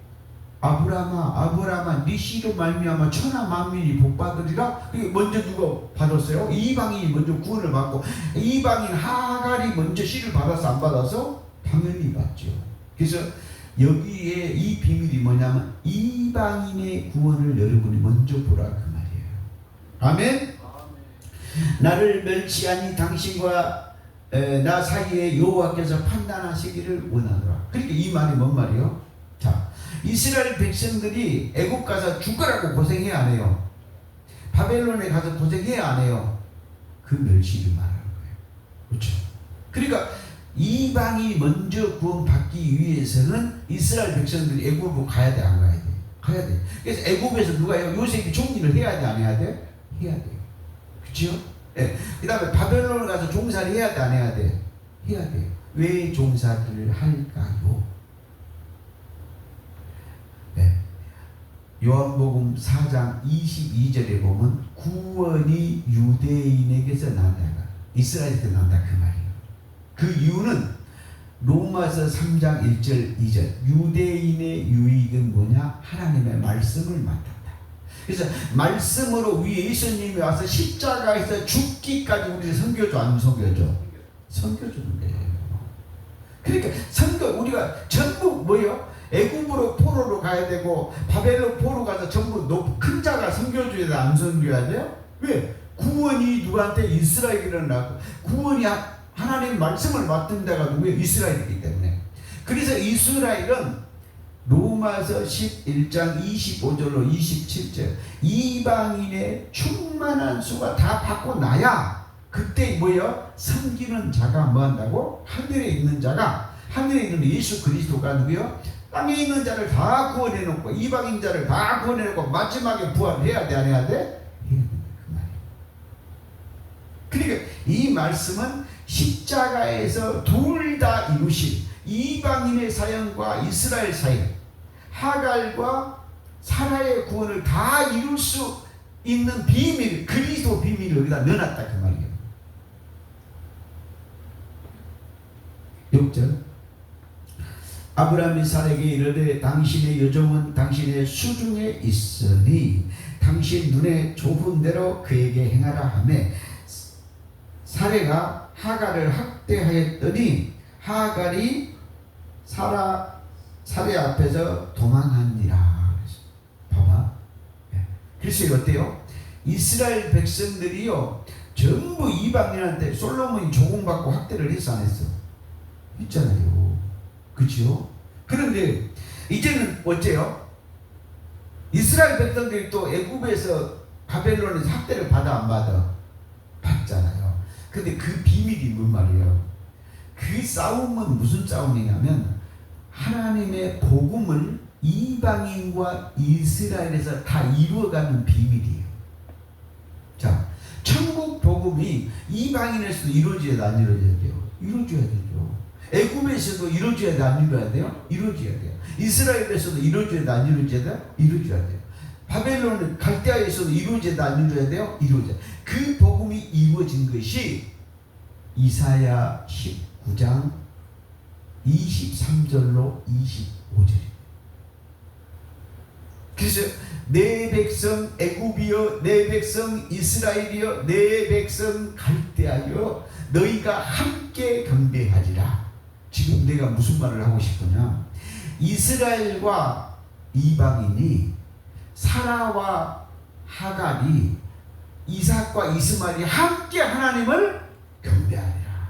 아브라함아 네 씨로 말미암아 천하 만민이 복받으리라. 먼저 누가 받았어요? 이방인이 먼저 구원을 받고. 이방인 하갈이 먼저 씨를 받아서 안 받아서? 당연히 받죠. 그래서 여기에 이 비밀이 뭐냐면 이방인의 구원을 여러분이 먼저 보라 그 말이에요. 아멘? 나를 멸치하니 당신과 나 사이에 여호와께서 판단하시기를 원하노라. 그러니까 이 말이 뭔 말이에요? 자, 이스라엘 백성들이 애국 가서 죽으라고 고생해야 안 해요? 바벨론에 가서 고생해야 안 해요? 그 멸시를 말하는 거예요. 그렇죠? 그러니까 이방이 먼저 구원받기 위해서는 이스라엘 백성들이 애국으로 가야 돼, 안 가야 돼? 가야 돼. 그래서 애국에서 누가 해요? 요셉이 종리를 해야 돼, 안 해야 돼? 해야 돼요. 그렇죠? 네. 그 다음에 바벨론을 가서 종살이 해야 돼, 안 해야 돼? 해야 돼요. 왜 종살이를 할까요? 네. 요한복음 4장 22절에 보면 구원이 유대인에게서 난다. 이스라엘에서 난다 그 말이에요. 그 이유는 로마서 3장 1절 2절 유대인의 유익은 뭐냐? 하나님의 말씀을 맡았다. 그래서 말씀으로 위에 예수님이 와서 십자가에서 죽기까지 우리를 섬겨줘 안 섬겨줘? 섬겨주는 거예요. 그러니까 우리가 전부 뭐예요? 애굽으로 포로로 가야 되고 바벨론 포로 가서 전부 큰 자가 섬겨줘야 돼, 안 섬겨야 돼요? 왜? 구원이 누구한테? 이스라엘에 나고. 구원이 하나님 말씀을 맡은 자가 누구예요? 이스라엘이기 때문에. 그래서 이스라엘은 로마서 11장 25절로 27절 이방인의 충만한 수가 다 받고 나야 그때 뭐예요? 섬기는 자가 뭐한다고? 하늘에 있는 자가, 하늘에 있는 예수 그리스도가 누구요? 땅에 있는 자를 다 구원해놓고 이방인 자를 다 구원해놓고 마지막에 부활해야 돼, 안 해야 돼? 해야 된다 그 말이에요. 그러니까 이 말씀은 십자가에서 둘 다 이루신 이방인의 사역과 이스라엘 사역, 하갈과 사라의 구원을 다 이룰 수 있는 비밀, 그리스도 비밀을 여기다 넣어놨다 그 말이에요. 6절 아브라함이 사라에게 이르되 당신의 여종은 당신의 수중에 있으니 당신 눈에 좁은 대로 그에게 행하라 하매 사라가 하갈을 학대하였더니 하갈이 사라 앞에서 도망하니라. 봐봐. 글쎄 어때요? 이스라엘 백성들이요 전부 이방인한테 솔로몬이 조공받고 학대를 했어 안 했어? 있잖아요. 그렇죠? 그런데 이제는 어째요? 이스라엘 백성들이 또 애굽에서 바벨론에서 학대를 받아 안 받아? 받잖아요. 근데 그 비밀이 뭔 말이에요? 그 싸움은 무슨 싸움이냐면 하나님의 복음을 이방인과 이스라엘에서 다 이루어가는 비밀이에요. 자, 천국 복음이 이방인에서도 이루어져야 돼, 안 이루어져야 돼요? 이루어져야 되죠. 애굽에서도 이루어져야 돼, 안 이루어져야 돼요? 이루어져야 돼요. 이스라엘에서도 이루어져야 돼, 안 이루어져야 돼요? 이루어져야 돼요. 바벨론 갈대아에서도 이루어져야 돼, 안 이루어져야 돼요? 이루어져야 돼요. 그 복음이 이루어진 것이 이사야 19장 23절로 25절입니다. 그래서 내 백성 애굽이여, 내 백성 이스라엘이여, 내 백성 갈대아여, 너희가 함께 경배하리라. 지금 내가 무슨 말을 하고 싶으냐? 이스라엘과 이방인이 사라와 하갈이 이삭과 이스마엘이 함께 하나님을 경배하리라.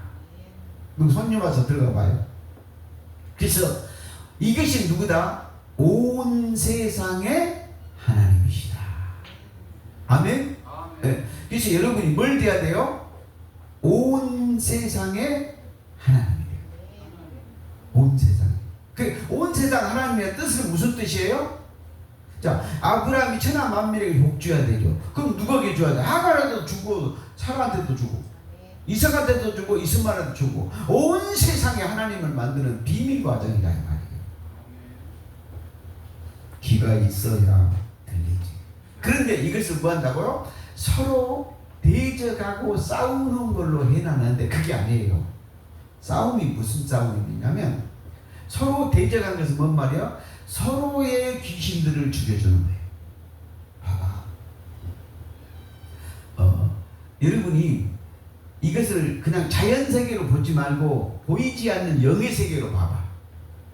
그럼 손님 와서 들어가 봐요. 그래서 이것이 누구다? 온 세상의 하나님이시다. 아멘? 네. 그래서 여러분이 뭘 돼야 돼요? 온 세상의 하나님이에요. 온 세상. 온 세상 하나님의 뜻은 무슨 뜻이에요? 자, 아브라함이 천하 만민에게 복주어야 되죠. 그럼 누구에게 줘야 돼? 하갈한테도 주고 사라한테도 주고 이삭한테도 주고 이스마엘한테도 주고 온 세상에 하나님을 만드는 비밀 과정이다 이 말이에요. 귀가 있어야 들리지. 그런데 이것을 뭐 한다고요? 서로 대적하고 싸우는 걸로 해놨는데 그게 아니에요. 싸움이 무슨 싸움이냐면 서로 대적한 것은 뭔 말이야? 서로의 귀신들을 죽여주는 거예요. 봐봐. 여러분이 이것을 그냥 자연 세계로 보지 말고 보이지 않는 영의 세계로 봐봐.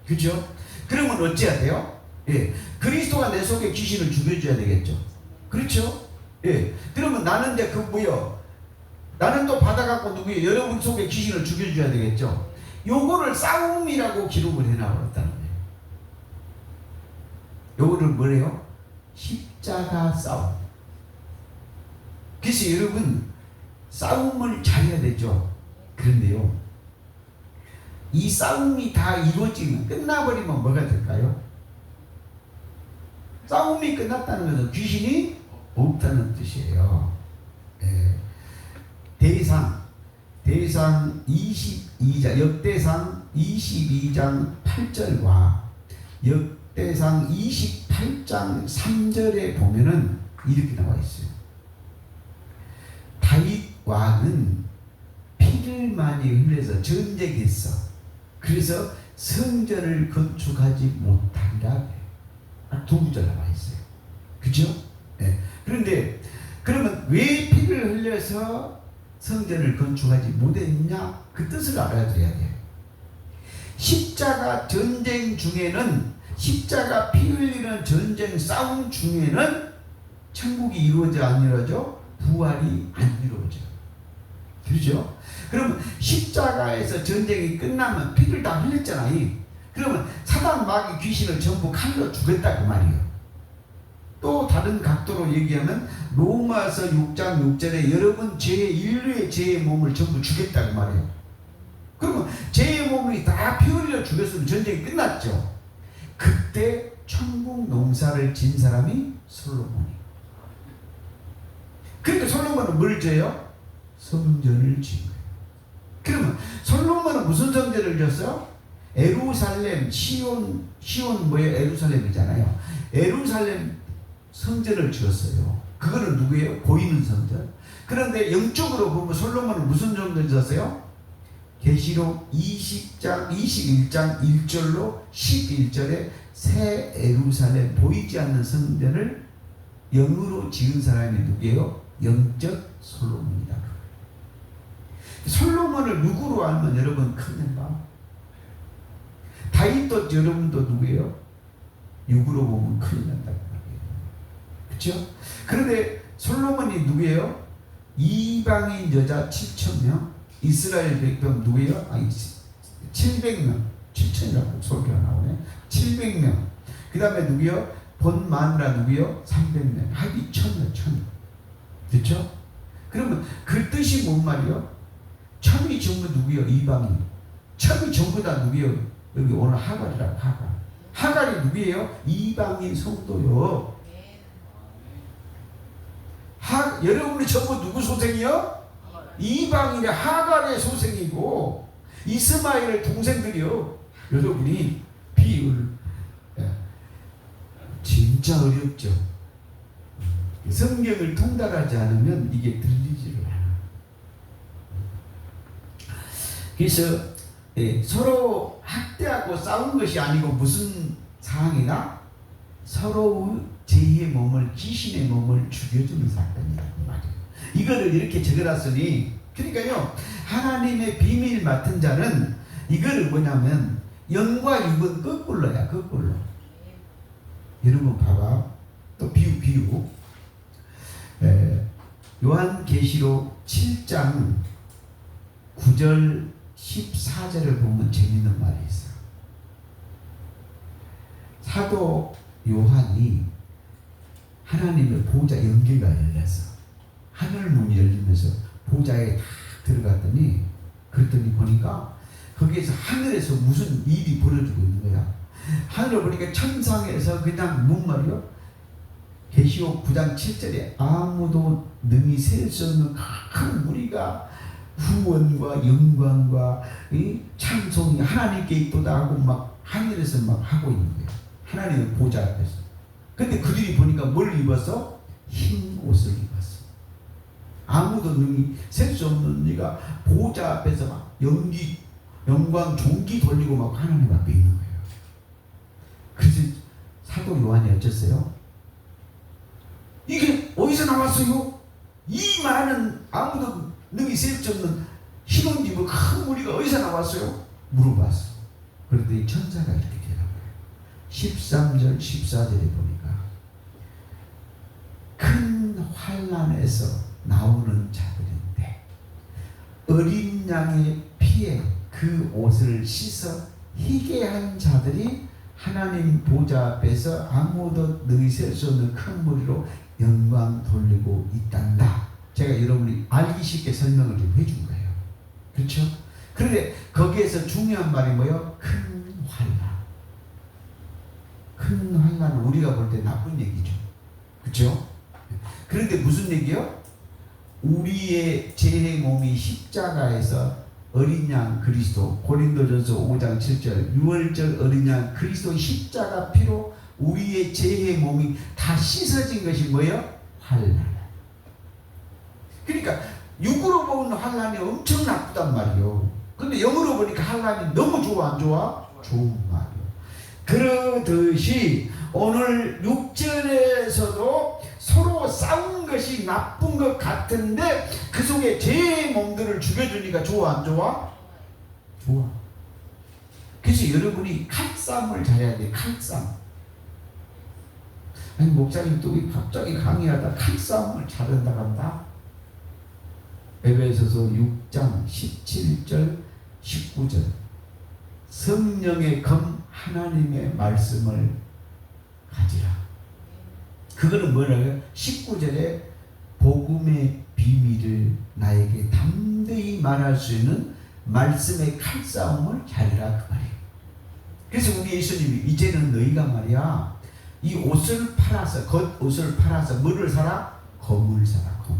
그렇죠? 그러면 어찌해야 돼요? 예, 그리스도가 내 속에 귀신을 죽여줘야 되겠죠. 그렇죠? 예, 그러면 나는 이제 그 뭐요? 나는 또 받아갖고 누구예요? 여러분 속에 귀신을 죽여줘야 되겠죠. 요거를 싸움이라고 기록을 해놔버렸다는 거예요. 요거를 뭐래요? 십자가 싸움. 그래서 여러분 싸움을 잘해야 되죠. 그런데요, 이 싸움이 다 이루어지면 끝나버리면 뭐가 될까요? 싸움이 끝났다는 것은 귀신이 없다는 뜻이에요. 네. 대상 22장, 역대상 22장 8절과 역대상 28장 3절에 보면은 이렇게 나와 있어요. 다윗 왕은 피를 많이 흘려서 전쟁했어. 그래서 성전을 건축하지 못한다. 두 구절 나와 있어요. 그죠? 네. 그런데 그러면 왜 피를 흘려서 성전을 건축하지 못했냐? 그 뜻을 알아들어야 돼요. 십자가 전쟁 중에는, 십자가 피 흘리는 전쟁 싸움 중에는 천국이 이루어져 안 이루어져? 부활이 안 이루어져. 그렇죠? 그러면 십자가에서 전쟁이 끝나면 피를 다 흘렸잖아요. 그러면 사단 마귀 귀신을 전부 칼로 죽였다 그 말이에요. 또 다른 각도로 얘기하면 로마서 6장 6절에 여러분 인류의 죄의 몸을 전부 죽였다 그 말이에요. 그러면 죄의 몸이 다 피 흘려 죽였으면 전쟁이 끝났죠. 그때 천국 농사를 진 사람이 솔로몬이에요. 그러니까 솔로몬은 뭘 져요? 성전을 진 거예요. 그러면 솔로몬은 무슨 성전을 졌어요? 에루살렘, 시온 뭐예요? 에루살렘이잖아요. 에루살렘 성전을 지었어요. 그거는 누구예요? 보이는 성전. 그런데 영적으로 보면 솔로몬은 무슨 성전을 지었어요? 계시록 20장 21장 1절로 11절에 새 에루살렘 보이지 않는 성전을 영으로 지은 사람이 누구예요? 영적 솔로몬이다. 솔로몬을 누구로 알면 여러분 큰일나. 다윗도 여러분도 누구예요? 육으로 보면 큰일 난다고 말이에요. 그렇죠? 그런데 솔로몬이 누구예요? 이방인 여자 7,000명, 이스라엘 백성 누구예요? 700명, 7,000이라고 소리가 나오네. 700명. 그 다음에 누구예요? 본 마누라 누구예요? 300명. 합이 1,000명, 1,000. 그렇죠? 그러면 그 뜻이 뭔 말이요? 천이 전부 누구예요? 이방인. 천이 전부 다 누구예요? 여기 오늘 하갈이라고 하갈이 누구예요? 이방인 성도요. 여러분이 전부 누구 소생이요? 이방인의 하갈의 소생이고 이스마엘의 동생들이요. 여러분이 비율 진짜 어렵죠. 성경을 통달하지 않으면 이게 들리지를 않아요. 그래서 서로 학대하고 싸운 것이 아니고 무슨 상황이나 서로 제2의 몸을 귀신의 몸을 죽여주는 사건이라고 말이에요. 이거를 이렇게 적어놨으니 그러니까요 하나님의 비밀 맡은 자는 이거를 뭐냐면 영과 육은 거꾸로야. 거꾸로. 여러분 봐봐. 또 비유 요한계시록 7장 9절 14절을 보면 재밌는 말이 있어요. 사도 요한이 하나님의 보좌 연기가 열려서 하늘 문이 열리면서 보좌에 딱 들어갔더니 그랬더니 보니까 거기에서 하늘에서 무슨 일이 벌어지고 있는 거야. 하늘을 보니까 천상에서 그냥 뭔 말이요? 계시록 9장 7절에 아무도 능히 셀 수 없는 큰 무리가 후원과 영광과 이 찬송이 하나님께 있도다 하고 막 하늘에서 막 하고 있는 거예요. 하나님의 보좌 앞에서. 근데 그들이 보니까 뭘 입었어? 흰 옷을 입었어. 아무도 능히 셀 수 없는 이가 보좌 앞에서 막 영광 종기 돌리고 막 하나님 앞에 있는 거예요. 그래서 사도 요한이 어쩌어요? 이게 어디서 나왔어요? 이 많은 아무도 능히 셀 수 없는 흰 옷 입은 큰 무리가 어디서 나왔어요? 물어봤어. 그런데 천사가 이렇게 대답해요. 13절 14절에 보니까 큰 환난에서 나오는 자들인데 어린 양의 피에 그 옷을 씻어 희게 한 자들이 하나님 보좌 앞에서 아무도 능히 셀 수 없는 큰 무리로 영광 돌리고 있단다. 제가 여러분이 알기 쉽게 설명을 좀 해준 거예요. 그렇죠? 그런데 거기에서 중요한 말이 뭐예요? 큰 환난. 큰 환난은 우리가 볼 때 나쁜 얘기죠. 그렇죠? 그런데 무슨 얘기요? 우리의 죄의 몸이 십자가에서 어린 양 그리스도, 고린도전서 5장 7절 유월절 어린 양 그리스도 십자가 피로 우리의 죄의 몸이 다 씻어진 것이 뭐예요? 환난. 그러니까 육으로 보는 환난이 엄청 나쁘단 말이에요. 근데 영으로 보니까 환난이 너무 좋아 안 좋아? 좋은 말이에요. 그러듯이 오늘 6절에서도 서로 싸운 것이 나쁜 것 같은데 그 속에 죄의 몸들을 죽여주니까 좋아 안 좋아? 좋아. 그래서 여러분이 칼싸움을 잘해야 돼. 칼싸움. 아니 목사님 또 갑자기 강의하다 칼싸움을 잘한다 간다. 에베소서 6장 17절 19절 성령의 검 하나님의 말씀을 가지라. 그거는 뭐라고요? 19절에 복음의 비밀을 나에게 담대히 말할 수 있는 말씀의 칼싸움을 잘해라 그 말이에요. 그래서 우리 예수님이 이제는 너희가 말이야 이 옷을 팔아서 겉옷을 팔아서 뭐를 사라? 검을 사라. 검.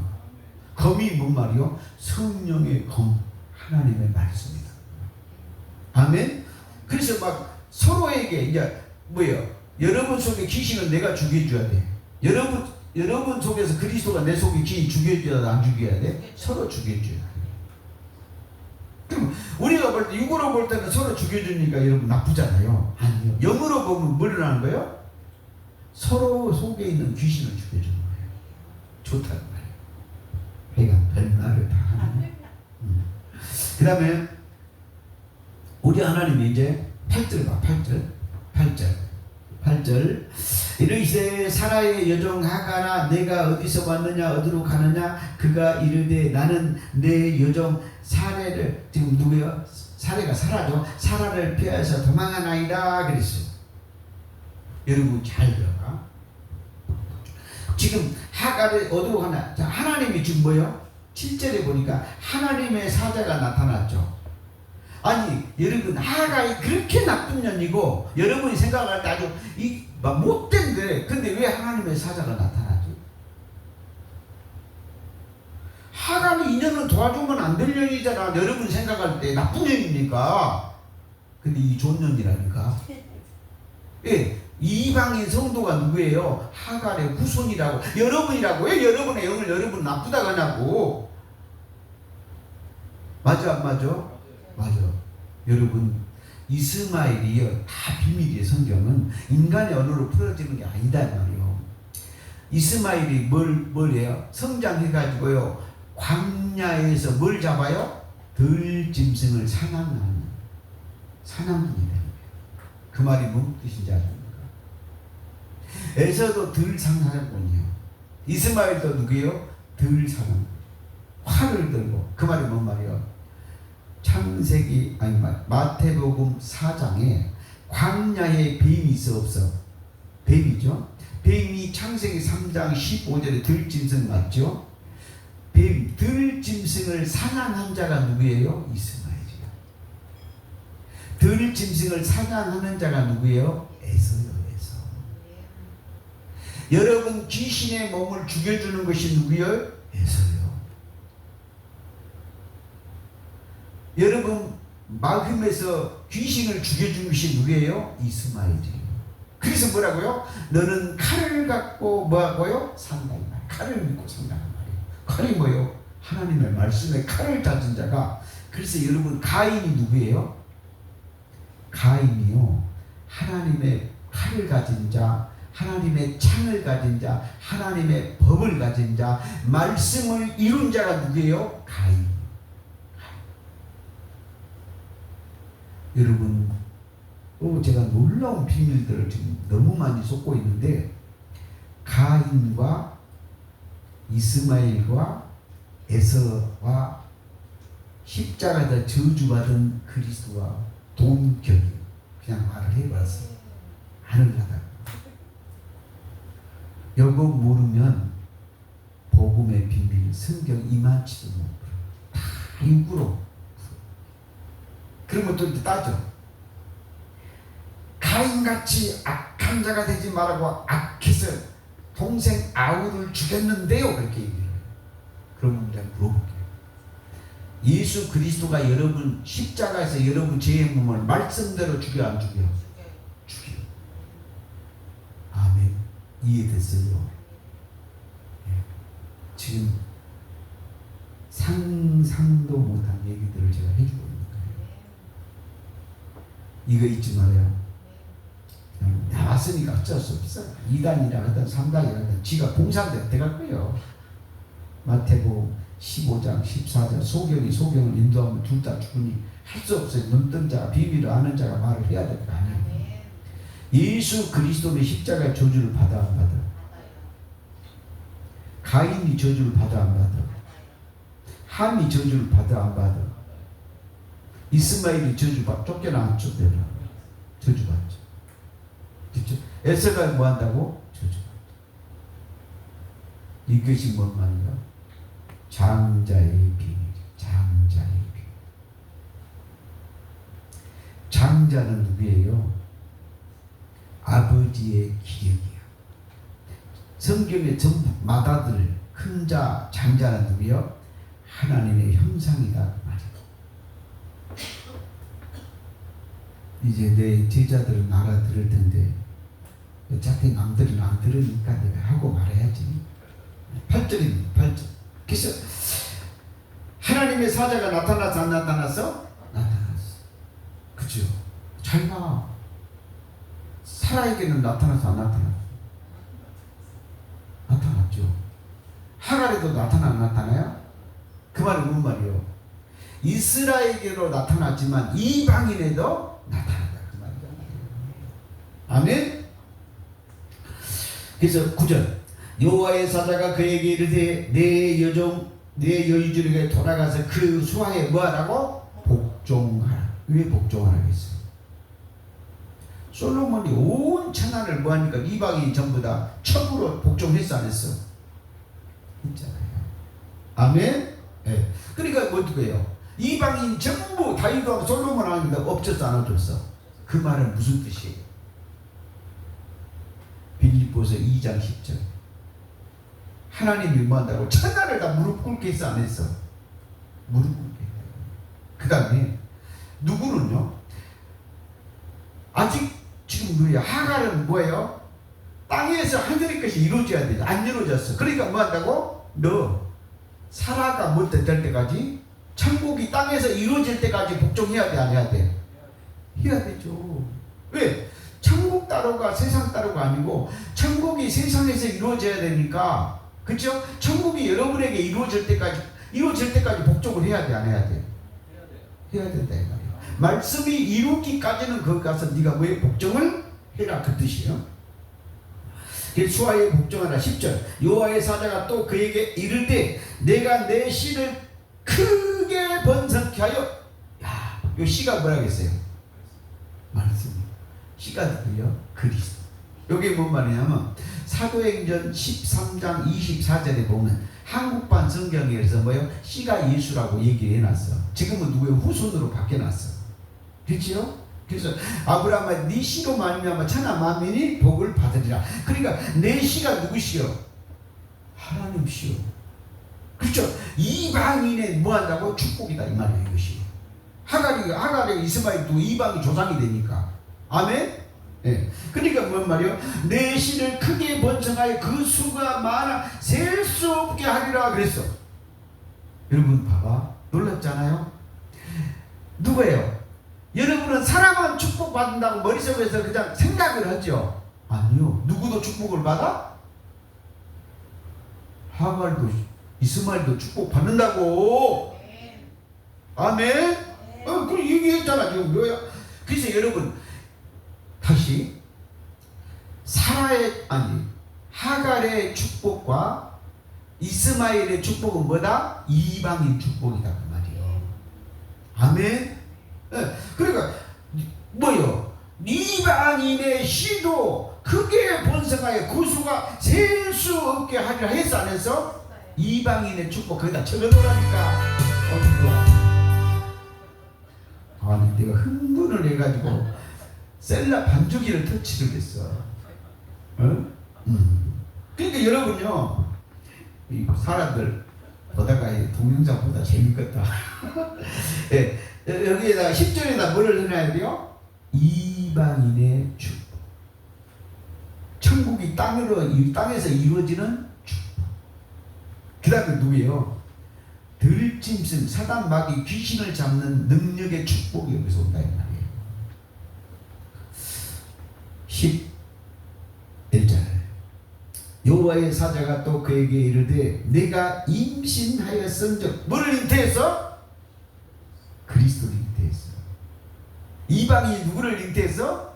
검이 뭔 말이요? 성령의 검 하나님의 말씀이다. 아멘. 그래서 막 서로에게 이제 뭐예요? 여러분 속에 귀신은 내가 죽여줘야 돼. 여러분 속에서 그리스도가 내 속에 귀신 죽여줘야 돼, 안 죽여야 돼? 서로 죽여줘야 돼. 그럼 우리가 볼 때 육으로 볼 때는 서로 죽여주니까 여러분 나쁘잖아요. 아니요. 영으로 보면 뭘 하는 거예요? 서로 속에 있는 귀신을 죽여주는 거예요. 좋다는 말이에요. 내가 별말을 다 하네. 그 다음에 우리 하나님이 이제 8절 봐. 8절 이르시되 사라의 여종 하가나 내가 어디서 왔느냐 어디로 가느냐 그가 이르되 나는 내 여종 사례를 지금 누구요? 사례가 사라죠. 사라를 피해서 도망하나이다 그랬어요. 여러분 잘 들어봐. 지금 하가를 어디로 가나? 자, 하나님이 지금 뭐요? 7절에 보니까 하나님의 사자가 나타났죠. 아니 여러분 하가이 그렇게 나쁜 년이고 여러분이 생각할 때 아주 막 못된데 근데 왜 하나님의 사자가 나타나지? 하가는 이 년은 도와주면 안 될 년이잖아. 여러분 생각할 때 나쁜 년입니까? 근데 이 좋은 년이라니까. 예, 이방인 성도가 누구예요? 하갈의 후손이라고. 여러분이라고. 왜 여러분의 영을 여러분 나쁘다고 하냐고. 맞아 안 맞아? 맞아. 여러분 이스마엘이요 다 비밀이에요. 성경은 인간의 언어로 풀어지는 게 아니다 말이에요. 이스마엘이 뭘 해요? 성장해가지고요 광야에서 뭘 잡아요? 들짐승을 사냥하는 사냥꾼이 되는 거예요. 그 말이 뭔 뜻인지 아십니까? 에서도 들 사냥꾼이요. 이스마엘도 누구예요? 들 사냥꾼. 활을 들고. 그 말이 뭔 말이에요? 창세기 아니 마태복음 4장에 광야에 뱀이 있어 없어? 뱀이죠. 뱀이 창세기 3장 15절에 들짐승 맞죠? 뱀 들짐승을 사냥한 자가 누구예요? 이스마엘이요. 들짐승을 사냥하는 자가 누구예요? 에서요. 에서. 여러분 귀신의 몸을 죽여주는 것이 누구예요? 에서요. 여러분 마음에서 귀신을 죽여준 것이 누구예요? 이스마엘이에요. 그래서 뭐라고요? 너는 칼을 갖고 뭐하고요? 산다 이 말. 칼을 믿고 산다는 말이에요. 칼이 뭐예요? 하나님의 말씀에 칼을 가진 자가. 그래서 여러분 가인이 누구예요? 가인이요 하나님의 칼을 가진 자, 하나님의 창을 가진 자, 하나님의 법을 가진 자, 말씀을 이룬 자가 누구예요? 가인. 여러분, 제가 놀라운 비밀들을 지금 너무 많이 쏟고 있는데 가인과 이스마엘과 에서와 십자가에다 저주받은 그리스도와 동격이 그냥 말을 해봤어요. 하늘나라. 요거 모르면 복음의 비밀, 성경 이만치도 못 풀어. 다 육으로. 그런 것도 따져. 가인같이 악한 자가 되지 말라고 악해서 동생 아우를 죽였는데요. 그렇게 얘기해요. 그럼 내가 물어볼게요. 예수 그리스도가 여러분 십자가에서 여러분 죄의 몸을 말씀대로 죽여 안 죽여? 죽여. 아멘. 이해됐어요? 지금 상상도 못한 얘기들을 제가 해주고 있는 거예요. 이거 잊지 말아요. 나왔으니까 어쩔 수 없어. 2단이라 하든 3단이라 하든 지가 봉사대로 들어갈 거예요. 마태복음 15장 14절 소경을 인도하면 둘 다 죽으니 할 수 없어요. 눈뜬 자가 비밀을 아는 자가 말을 해야 될 거 아니에요. 예수 그리스도의 십자가의 저주를 받아 안 받아? 가인이 저주를 받아 안 받아? 함이 저주를 받아 안 받아? 이스마엘이 쫓겨나왔죠. 저주받죠. 그렇죠? 에서가 뭐 한다고? 저주받죠. 이것이 뭔 말인가? 장자의 비밀. 장자의 비밀. 장자는 누구예요? 아버지의 기력이야. 성경의 전부 마다들 큰 자, 장자는 누구요? 하나님의 형상이다 말이야. 이제 내 제자들은 알아들을 텐데 어차피 남들은 안 들으니까 내가 하고 말해야지. 8절입니다. 8절. 그래서 하나님의 사자가 나타났어 안 나타났어? 나타났어. 그죠? 잘 봐. 사라에게는 나타났어 안 나타났어? 나타났죠. 하갈에도 나타나요? 그 말은 뭔 말이요? 이스라엘에게로 나타났지만 이방인에도 나타난다 그 말이잖아요. 아멘. 그래서 9절 여호와의 사자가 그에게 이르되 내 여인들에게 돌아가서 그 수하에 뭐하라고? 복종하라. 왜 복종하라고 했어요? 솔로몬이 온 천하를 뭐하니까 이방인이 전부 다 첩으로 복종했어 안 했어? 했잖아요. 아멘. 네. 그러니까 어떻게 해요? 이방인 전부 다윗하고 솔로몬 하는데 엎졌어 안 엎졌어? 그 말은 무슨 뜻이에요? 빌립보서 2장 10절 하나님이 뭐한다고? 천하를 다 무릎 꿇게 했어 안 했어? 무릎 꿇게 했다. 그 다음에 누구는요? 아직 지금 뭐야? 하갈은 뭐예요? 땅에서 하늘의 것이 이루어져야 돼. 안 이루어졌어. 그러니까 뭐한다고? 너 사라가 뭐 될 때까지 천국이 땅에서 이루어질 때까지 복종해야 돼 안 해야 돼? 해야 되죠. 왜? 천국 따로가 세상 따로가 아니고 천국이 세상에서 이루어져야 되니까 그렇죠? 천국이 여러분에게 이루어질 때까지 복종을 해야 돼 안 해야 돼? 해야 된다 이 말이야. 말씀이 이루기까지는 거기 가서 네가 왜 복종을 해라 그 뜻이에요. 수하에 복종하라. 10절 여호와의 사자가 또 그에게 이르되 내가 내 씨를 크게 번성케 하여 야, 요 씨가 뭐라 그랬어요? 말씀. 씨가 누구요? 그리스도. 요게 뭔 말이냐면 사도행전 13장 24절에 보면 한국판 성경에서 뭐요? 씨가 예수라고 얘기를 해놨어. 지금은 누구의 후손으로 바뀌어놨어. 그렇지요? 그래서 아브라함아 네 씨로 말미암아 천하 만민이 복을 받으리라. 그러니까 내 씨가 누구시요? 하나님 씨요. 그렇죠? 이방인의 뭐한다고? 축복이다 이 말이에요. 이것이 하갈이 이스마엘도 이방인 조상이 되니까. 아멘. 네. 그러니까 뭔 말이요? 내 씨를 크게 번성하여 그 수가 많아 셀 수 없게 하리라 그랬어. 여러분 봐봐 놀랍잖아요. 누구예요? 여러분은 사람은 축복받는다고 머릿속에서 그냥 생각을 하죠. 아니요. 누구도 축복을 받아? 하갈도 이스마엘도 축복받는다고. 아멘. 그 얘기했잖아 지금 뭐야? 그래서 여러분 다시 하갈의 축복과 이스마엘의 축복은 뭐다? 이방인 축복이다 그 말이에요. 아멘. 그러니까 뭐요? 이방인의 씨도 크게 번성하여 그 수가 셀 수 없게 하리라 했어 안 했어? 이방인의 축복 거기다 쳐넣으라니까. 아니 내가 흥분을 해가지고 셀라 반죽이를 터치를 했어. 그러니까 여러분요 이 사람들 보다가 동영상보다 재밌겠다. 네. 여기에다가 10절에다 뭐를 넣어야 돼요? 이방인의 축복. 천국이 땅에서 이루어지는 축복. 그 다음에 누구예요? 들짐승, 사단 마귀 귀신을 잡는 능력의 축복이 여기서 온다 이 말이에요. 11절 여호와의 사자가 또 그에게 이르되 내가 임신하였은즉 뭐를 잉태했어? 그리스도를 잉태했어. 이방인이 누구를 잉태했어?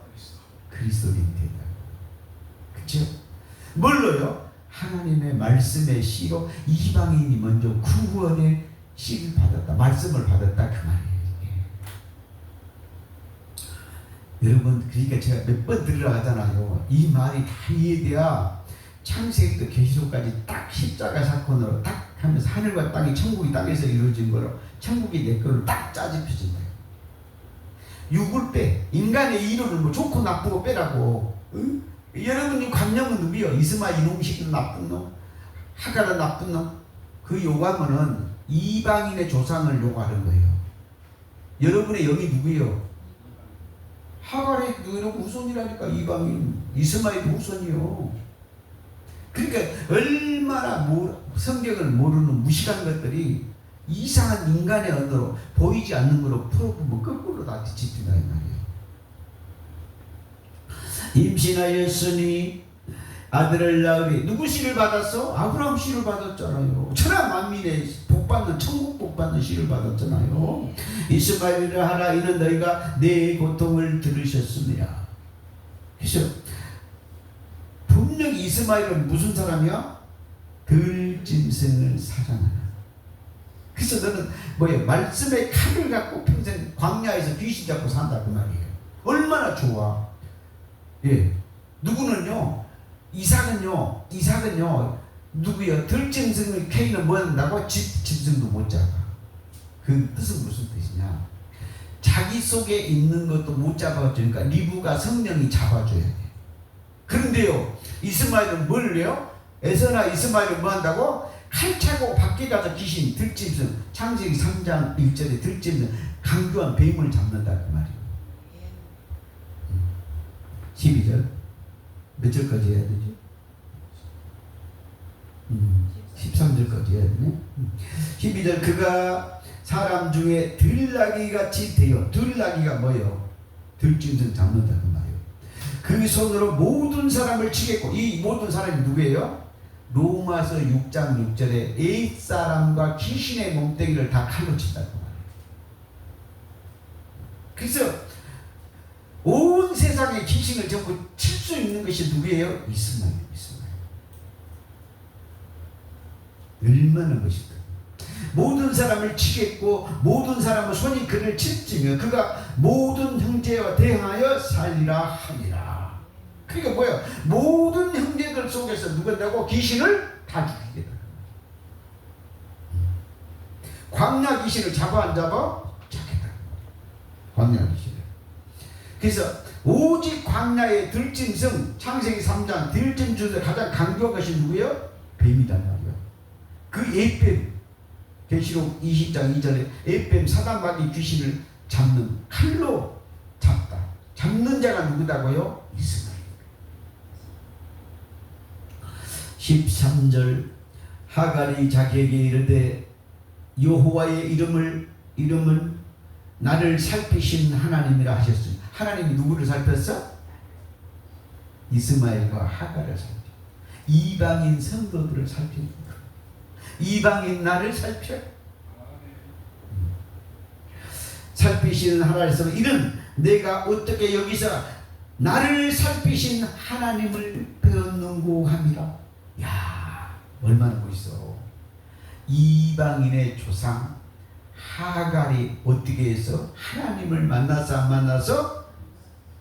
그리스도를 잉태했다. 그쵸? 뭘로요? 하나님의 말씀의 씨로 이방인이 먼저 구원의 씨를 받았다. 말씀을 받았다 그 말이에요. 여러분, 그러니까 제가 몇 번 들으라고 하잖아요. 이 말이 다 이해돼야 창세기부터 계시록까지 딱 십자가 사건으로 딱 하면서 하늘과 땅이 천국이 땅에서 이루어진 거로 천국이 내 거로 딱 짜집혀진다. 육을 빼. 인간의 이론을 뭐 좋고 나쁘고 빼라고. 응? 여러분 관념은 누구요? 이스마엘 이놈식은 나쁜 놈, 하갈은 나쁜 놈. 그 요구하면은 이방인의 조상을 요구하는 거예요. 여러분의 영이 누구요? 하갈의 너희는 후손이라니까. 이방인 이스마엘 후손이요. 그러니까 얼마나 성경을 모르는 무식한 것들이 이상한 인간의 언어로 보이지 않는 거로 풀어보면 거꾸로 다 뒤집힌다 이 말이에요. 임신하였으니 아들을 낳으리. 누구 씨를 받았어? 아브라함 씨를 받았잖아요. 천하 만민의 복받는 천국 복받는 씨를 받았잖아요. 이스마엘을 하라. 이는 너희가 내 고통을 들으셨습니다. 그래서 분명히 이스마엘은 무슨 사람이야? 들짐승을 사랑하는. 그래서 너는 뭐예요? 말씀의 칼을 갖고 평생 광야에서 귀신 잡고 산다 그 말이에요. 얼마나 좋아. 예. 누구는요? 이삭은요 누구요? 들짐승을 케이는 뭐 한다고? 짐승도 못 잡아. 그 뜻은 무슨 뜻이냐? 자기 속에 있는 것도 못 잡아주니까 리브가 성령이 잡아줘야 돼. 그런데요, 이스마엘은 뭘 해요? 에서나 이스마엘은 뭐 한다고? 칼 차고 밖에 가서 귀신, 들짐승, 창세기 3장 1절에 들짐승, 강교한 뱀을 잡는다 그 말이에요. 12절 몇 절까지 해야 되지? 13절까지 해야 되네. 12절 그가 사람 중에 들나귀같이 되어. 들나귀가 뭐예요? 들짐승 잡는다 그 말이에요. 그 손으로 모든 사람을 치겠고. 이 모든 사람이 누구예요? 로마서 6장 6절에 옛사람과 귀신의 몸뚱이를 다 칼로 친다고 말해요. 그래서 온 세상의 귀신을 전부 칠 수 있는 것이 누구예요? 이스마엘. 얼마나 멋있다. 모든 사람을 치겠고 모든 사람은 손이 그를 칠지며 그가 모든 형제와 대하여 살리라 하니라. 그러니까 뭐야? 모든 형제들 속에서 누군다고? 귀신을 다 죽이겠다. 광야 귀신을 잡아 안 잡아? 잡겠다. 광야 귀신을. 그래서 오직 광야의 들짐승, 창세기 3장 들짐승 중에서 가장 강조한 것이 누구예요? 뱀이단 말이에요. 그 옛뱀, 계시록 20장 2절에 옛뱀 사단마귀 귀신을 잡는 칼로 잡다. 잡는 자가 누구다고요? 이스마엘. 13절 하갈이 자기에게 이르되 여호와의 이름은 나를 살피신 하나님이라 하셨습니다. 하나님이 누구를 살폈어? 이스마엘과 하갈을 살펴. 이방인 성도들을 살피는 거야. 이방인 나를 살펴. 살피시는 하나님께서 이는 내가 어떻게 여기서 나를 살피신 하나님을 배웠는고 함이라. 야, 얼마나 멋있어. 이방인의 조상 하갈이 어떻게 해서 하나님을 만나서 안 만나서?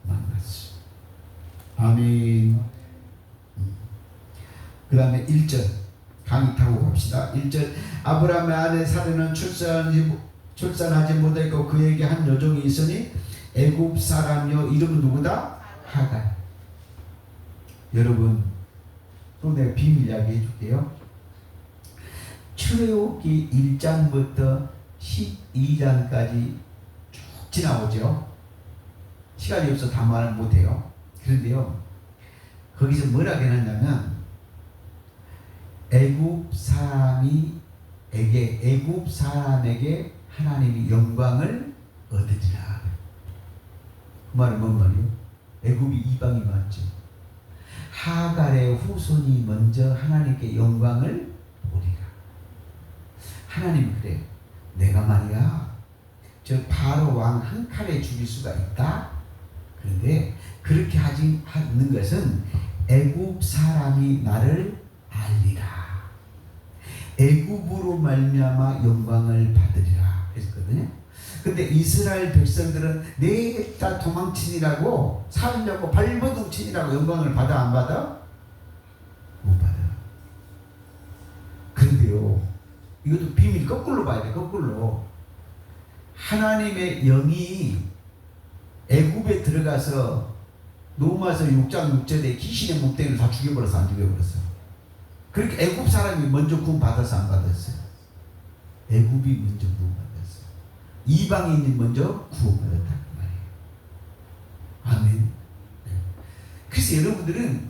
만났어. 아멘. 그 다음에 1절 강의 타고 갑시다. 1절 아브라함의 아내 사례는 출산하지 못했고 그에게 한 여종이 있으니 애굽 사람이요 이름은 누구다? 하갈. 여러분 또 내가 비밀 이야기 해줄게요. 출애굽기 1장부터 12장까지 쭉 지나오죠. 시간이 없어 다 말을 못해요. 그런데요 거기서 뭐라고 해놨냐면 애굽 사람에게 하나님이 영광을 얻으리라. 그 말은 뭔 말이에요? 애굽이 이방이 맞죠. 하갈의 후손이 먼저 하나님께 영광을 보리라. 하나님 그래. 내가 말이야 저 바로 왕 한 칼에 죽일 수가 있다. 그런데 그렇게 하지 않는 것은 애굽 사람이 나를 알리라. 애굽으로 말미암아 영광을 받으리라 했거든요. 근데 이스라엘 백성들은 내다 도망친이라고 살려고 발버둥친이라고 영광을 받아 안 받아? 못 받아. 그런데요, 이것도 비밀 거꾸로 봐야 돼. 거꾸로 하나님의 영이 애굽에 들어가서 로마서 6장 6절에 귀신의 목대기를 다 죽여버려서 안 죽여버렸어. 그렇게 애굽 사람이 먼저 구원 받아서 안 받았어요. 애굽이 먼저 구원 받았어요. 이방인이 먼저 구원 받았다 그 말이에요. 아멘. 그래서 여러분들은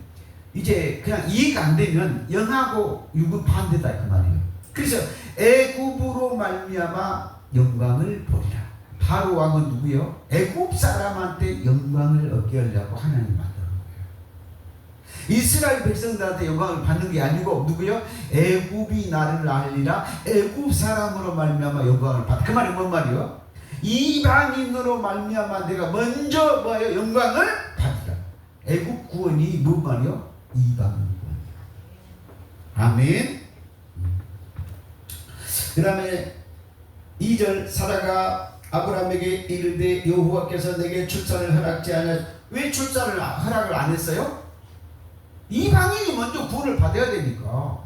이제 그냥 이해가 안 되면 영하고 육은 반대다 그 말이에요. 그래서 애굽으로 말미암아 영광을 보리라. 바로 왕은 누구요? 애굽 사람한테 영광을 얻게 하려고 하나님 만드는 거예요. 이스라엘 백성들한테 영광을 받는 게 아니고 누구요? 애굽이 나를 알리라. 애굽 사람으로 말미암아 영광을 받. 그 말이 뭔 말이요? 이방인으로 말미암아 내가 먼저 뭐예요? 영광을 받으라. 애굽 구원이 뭔 말이요? 이방인 구원이요. 아멘. 그 다음에 2절 사라가 아브라함에게 이르되 여호와께서 내게 출산을 허락지 않았. 왜 출산을 허락을 안 했어요? 이방인이 먼저 구원을 받아야 되니까.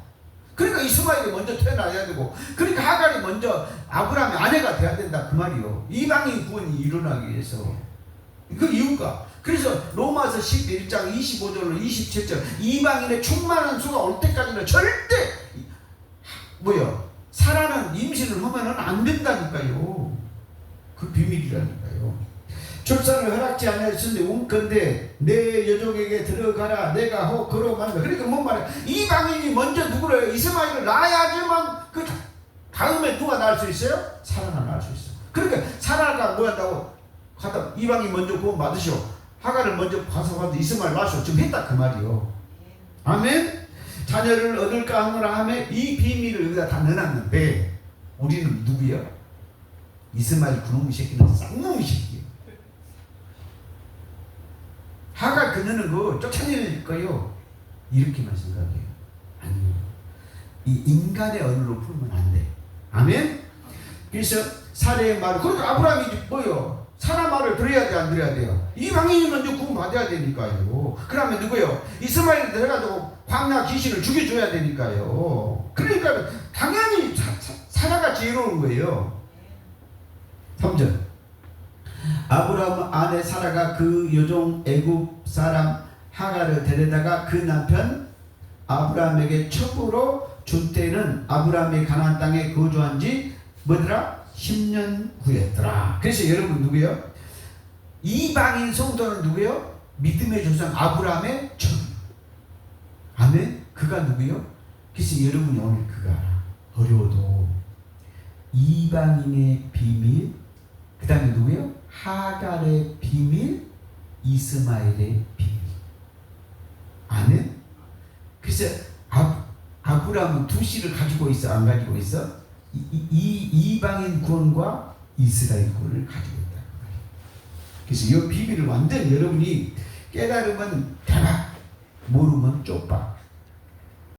그러니까 이스마엘이 먼저 태어나야 되고, 그러니까 하갈이 먼저 아브라함의 아내가 돼야 된다 그 말이요. 이방인 구원이 일어나기 위해서. 그 이유가, 그래서 로마서 11장 25절로 27절 이방인의 충만한 수가 올 때까지는 절대 뭐요? 사라는 임신을 하면은 안 된다니까요. 그 비밀이라니까요. 출산을 허락지 않았으니 온컨대 내 여종에게 들어가라. 내가 혹 걸어간다. 그러니까 뭔 말이야? 이방인이 먼저 누구를 이스마엘을 낳아야지만 그 다음에 누가 낳을 수 있어요? 사라가 낳을 수 있어. 그러니까 사라가 뭐 한다고? 가다 이방인 먼저 구원 받으시오. 하갈을 먼저 가서 받아 이스마엘 낳으시오. 지금 했다 그 말이요. 아멘. 자녀를 얻을까 하노라 하며 이 비밀을 여기다 다 넣어놨는데 우리는 누구야? 이스마엘 그놈의 새끼는 쌍놈의 새끼야. 하갈 그녀는 그 쫓아낼 거요. 이렇게만 생각해요. 아니요. 이 인간의 언어로 풀면 안 돼. 아멘? 그래서 사례의 말을, 그러니까 아브라함이 뭐요? 사라 말을 들어야 돼, 안 들어야 돼요? 이방인이 먼저 구원 받아야 되니까요. 그러면 누구요? 이스마엘이 들어가지고 광야 귀신을 죽여줘야 되니까요. 그러니까 당연히 사라가 지혜로운 거예요. 3절 아브라함 아내 사라가 그 여종 애굽 사람 하갈을 데려다가 그 남편 아브라함에게 첩으로 준 때는 아브라함이 가나안 땅에 거주한 지 뭐더라? 10년 후였더라. 그래서 여러분 누구요? 이방인 성도는 누구요? 믿음의 조상 아브라함의 첩. 아멘? 그가 누구요? 그래서 여러분이 오늘 그가 어려워도 이방인의 비밀, 그 다음에 누구요? 하갈의 비밀, 이스마엘의 비밀. 아멘? 그래서 아브라함은 두 씨를 가지고 있어, 안 가지고 있어? 이방인 구원과 이스라엘 구원을 가지고 있다. 그래서 이 비밀을 완전 여러분이 깨달으면 대박, 모르면 쪽박.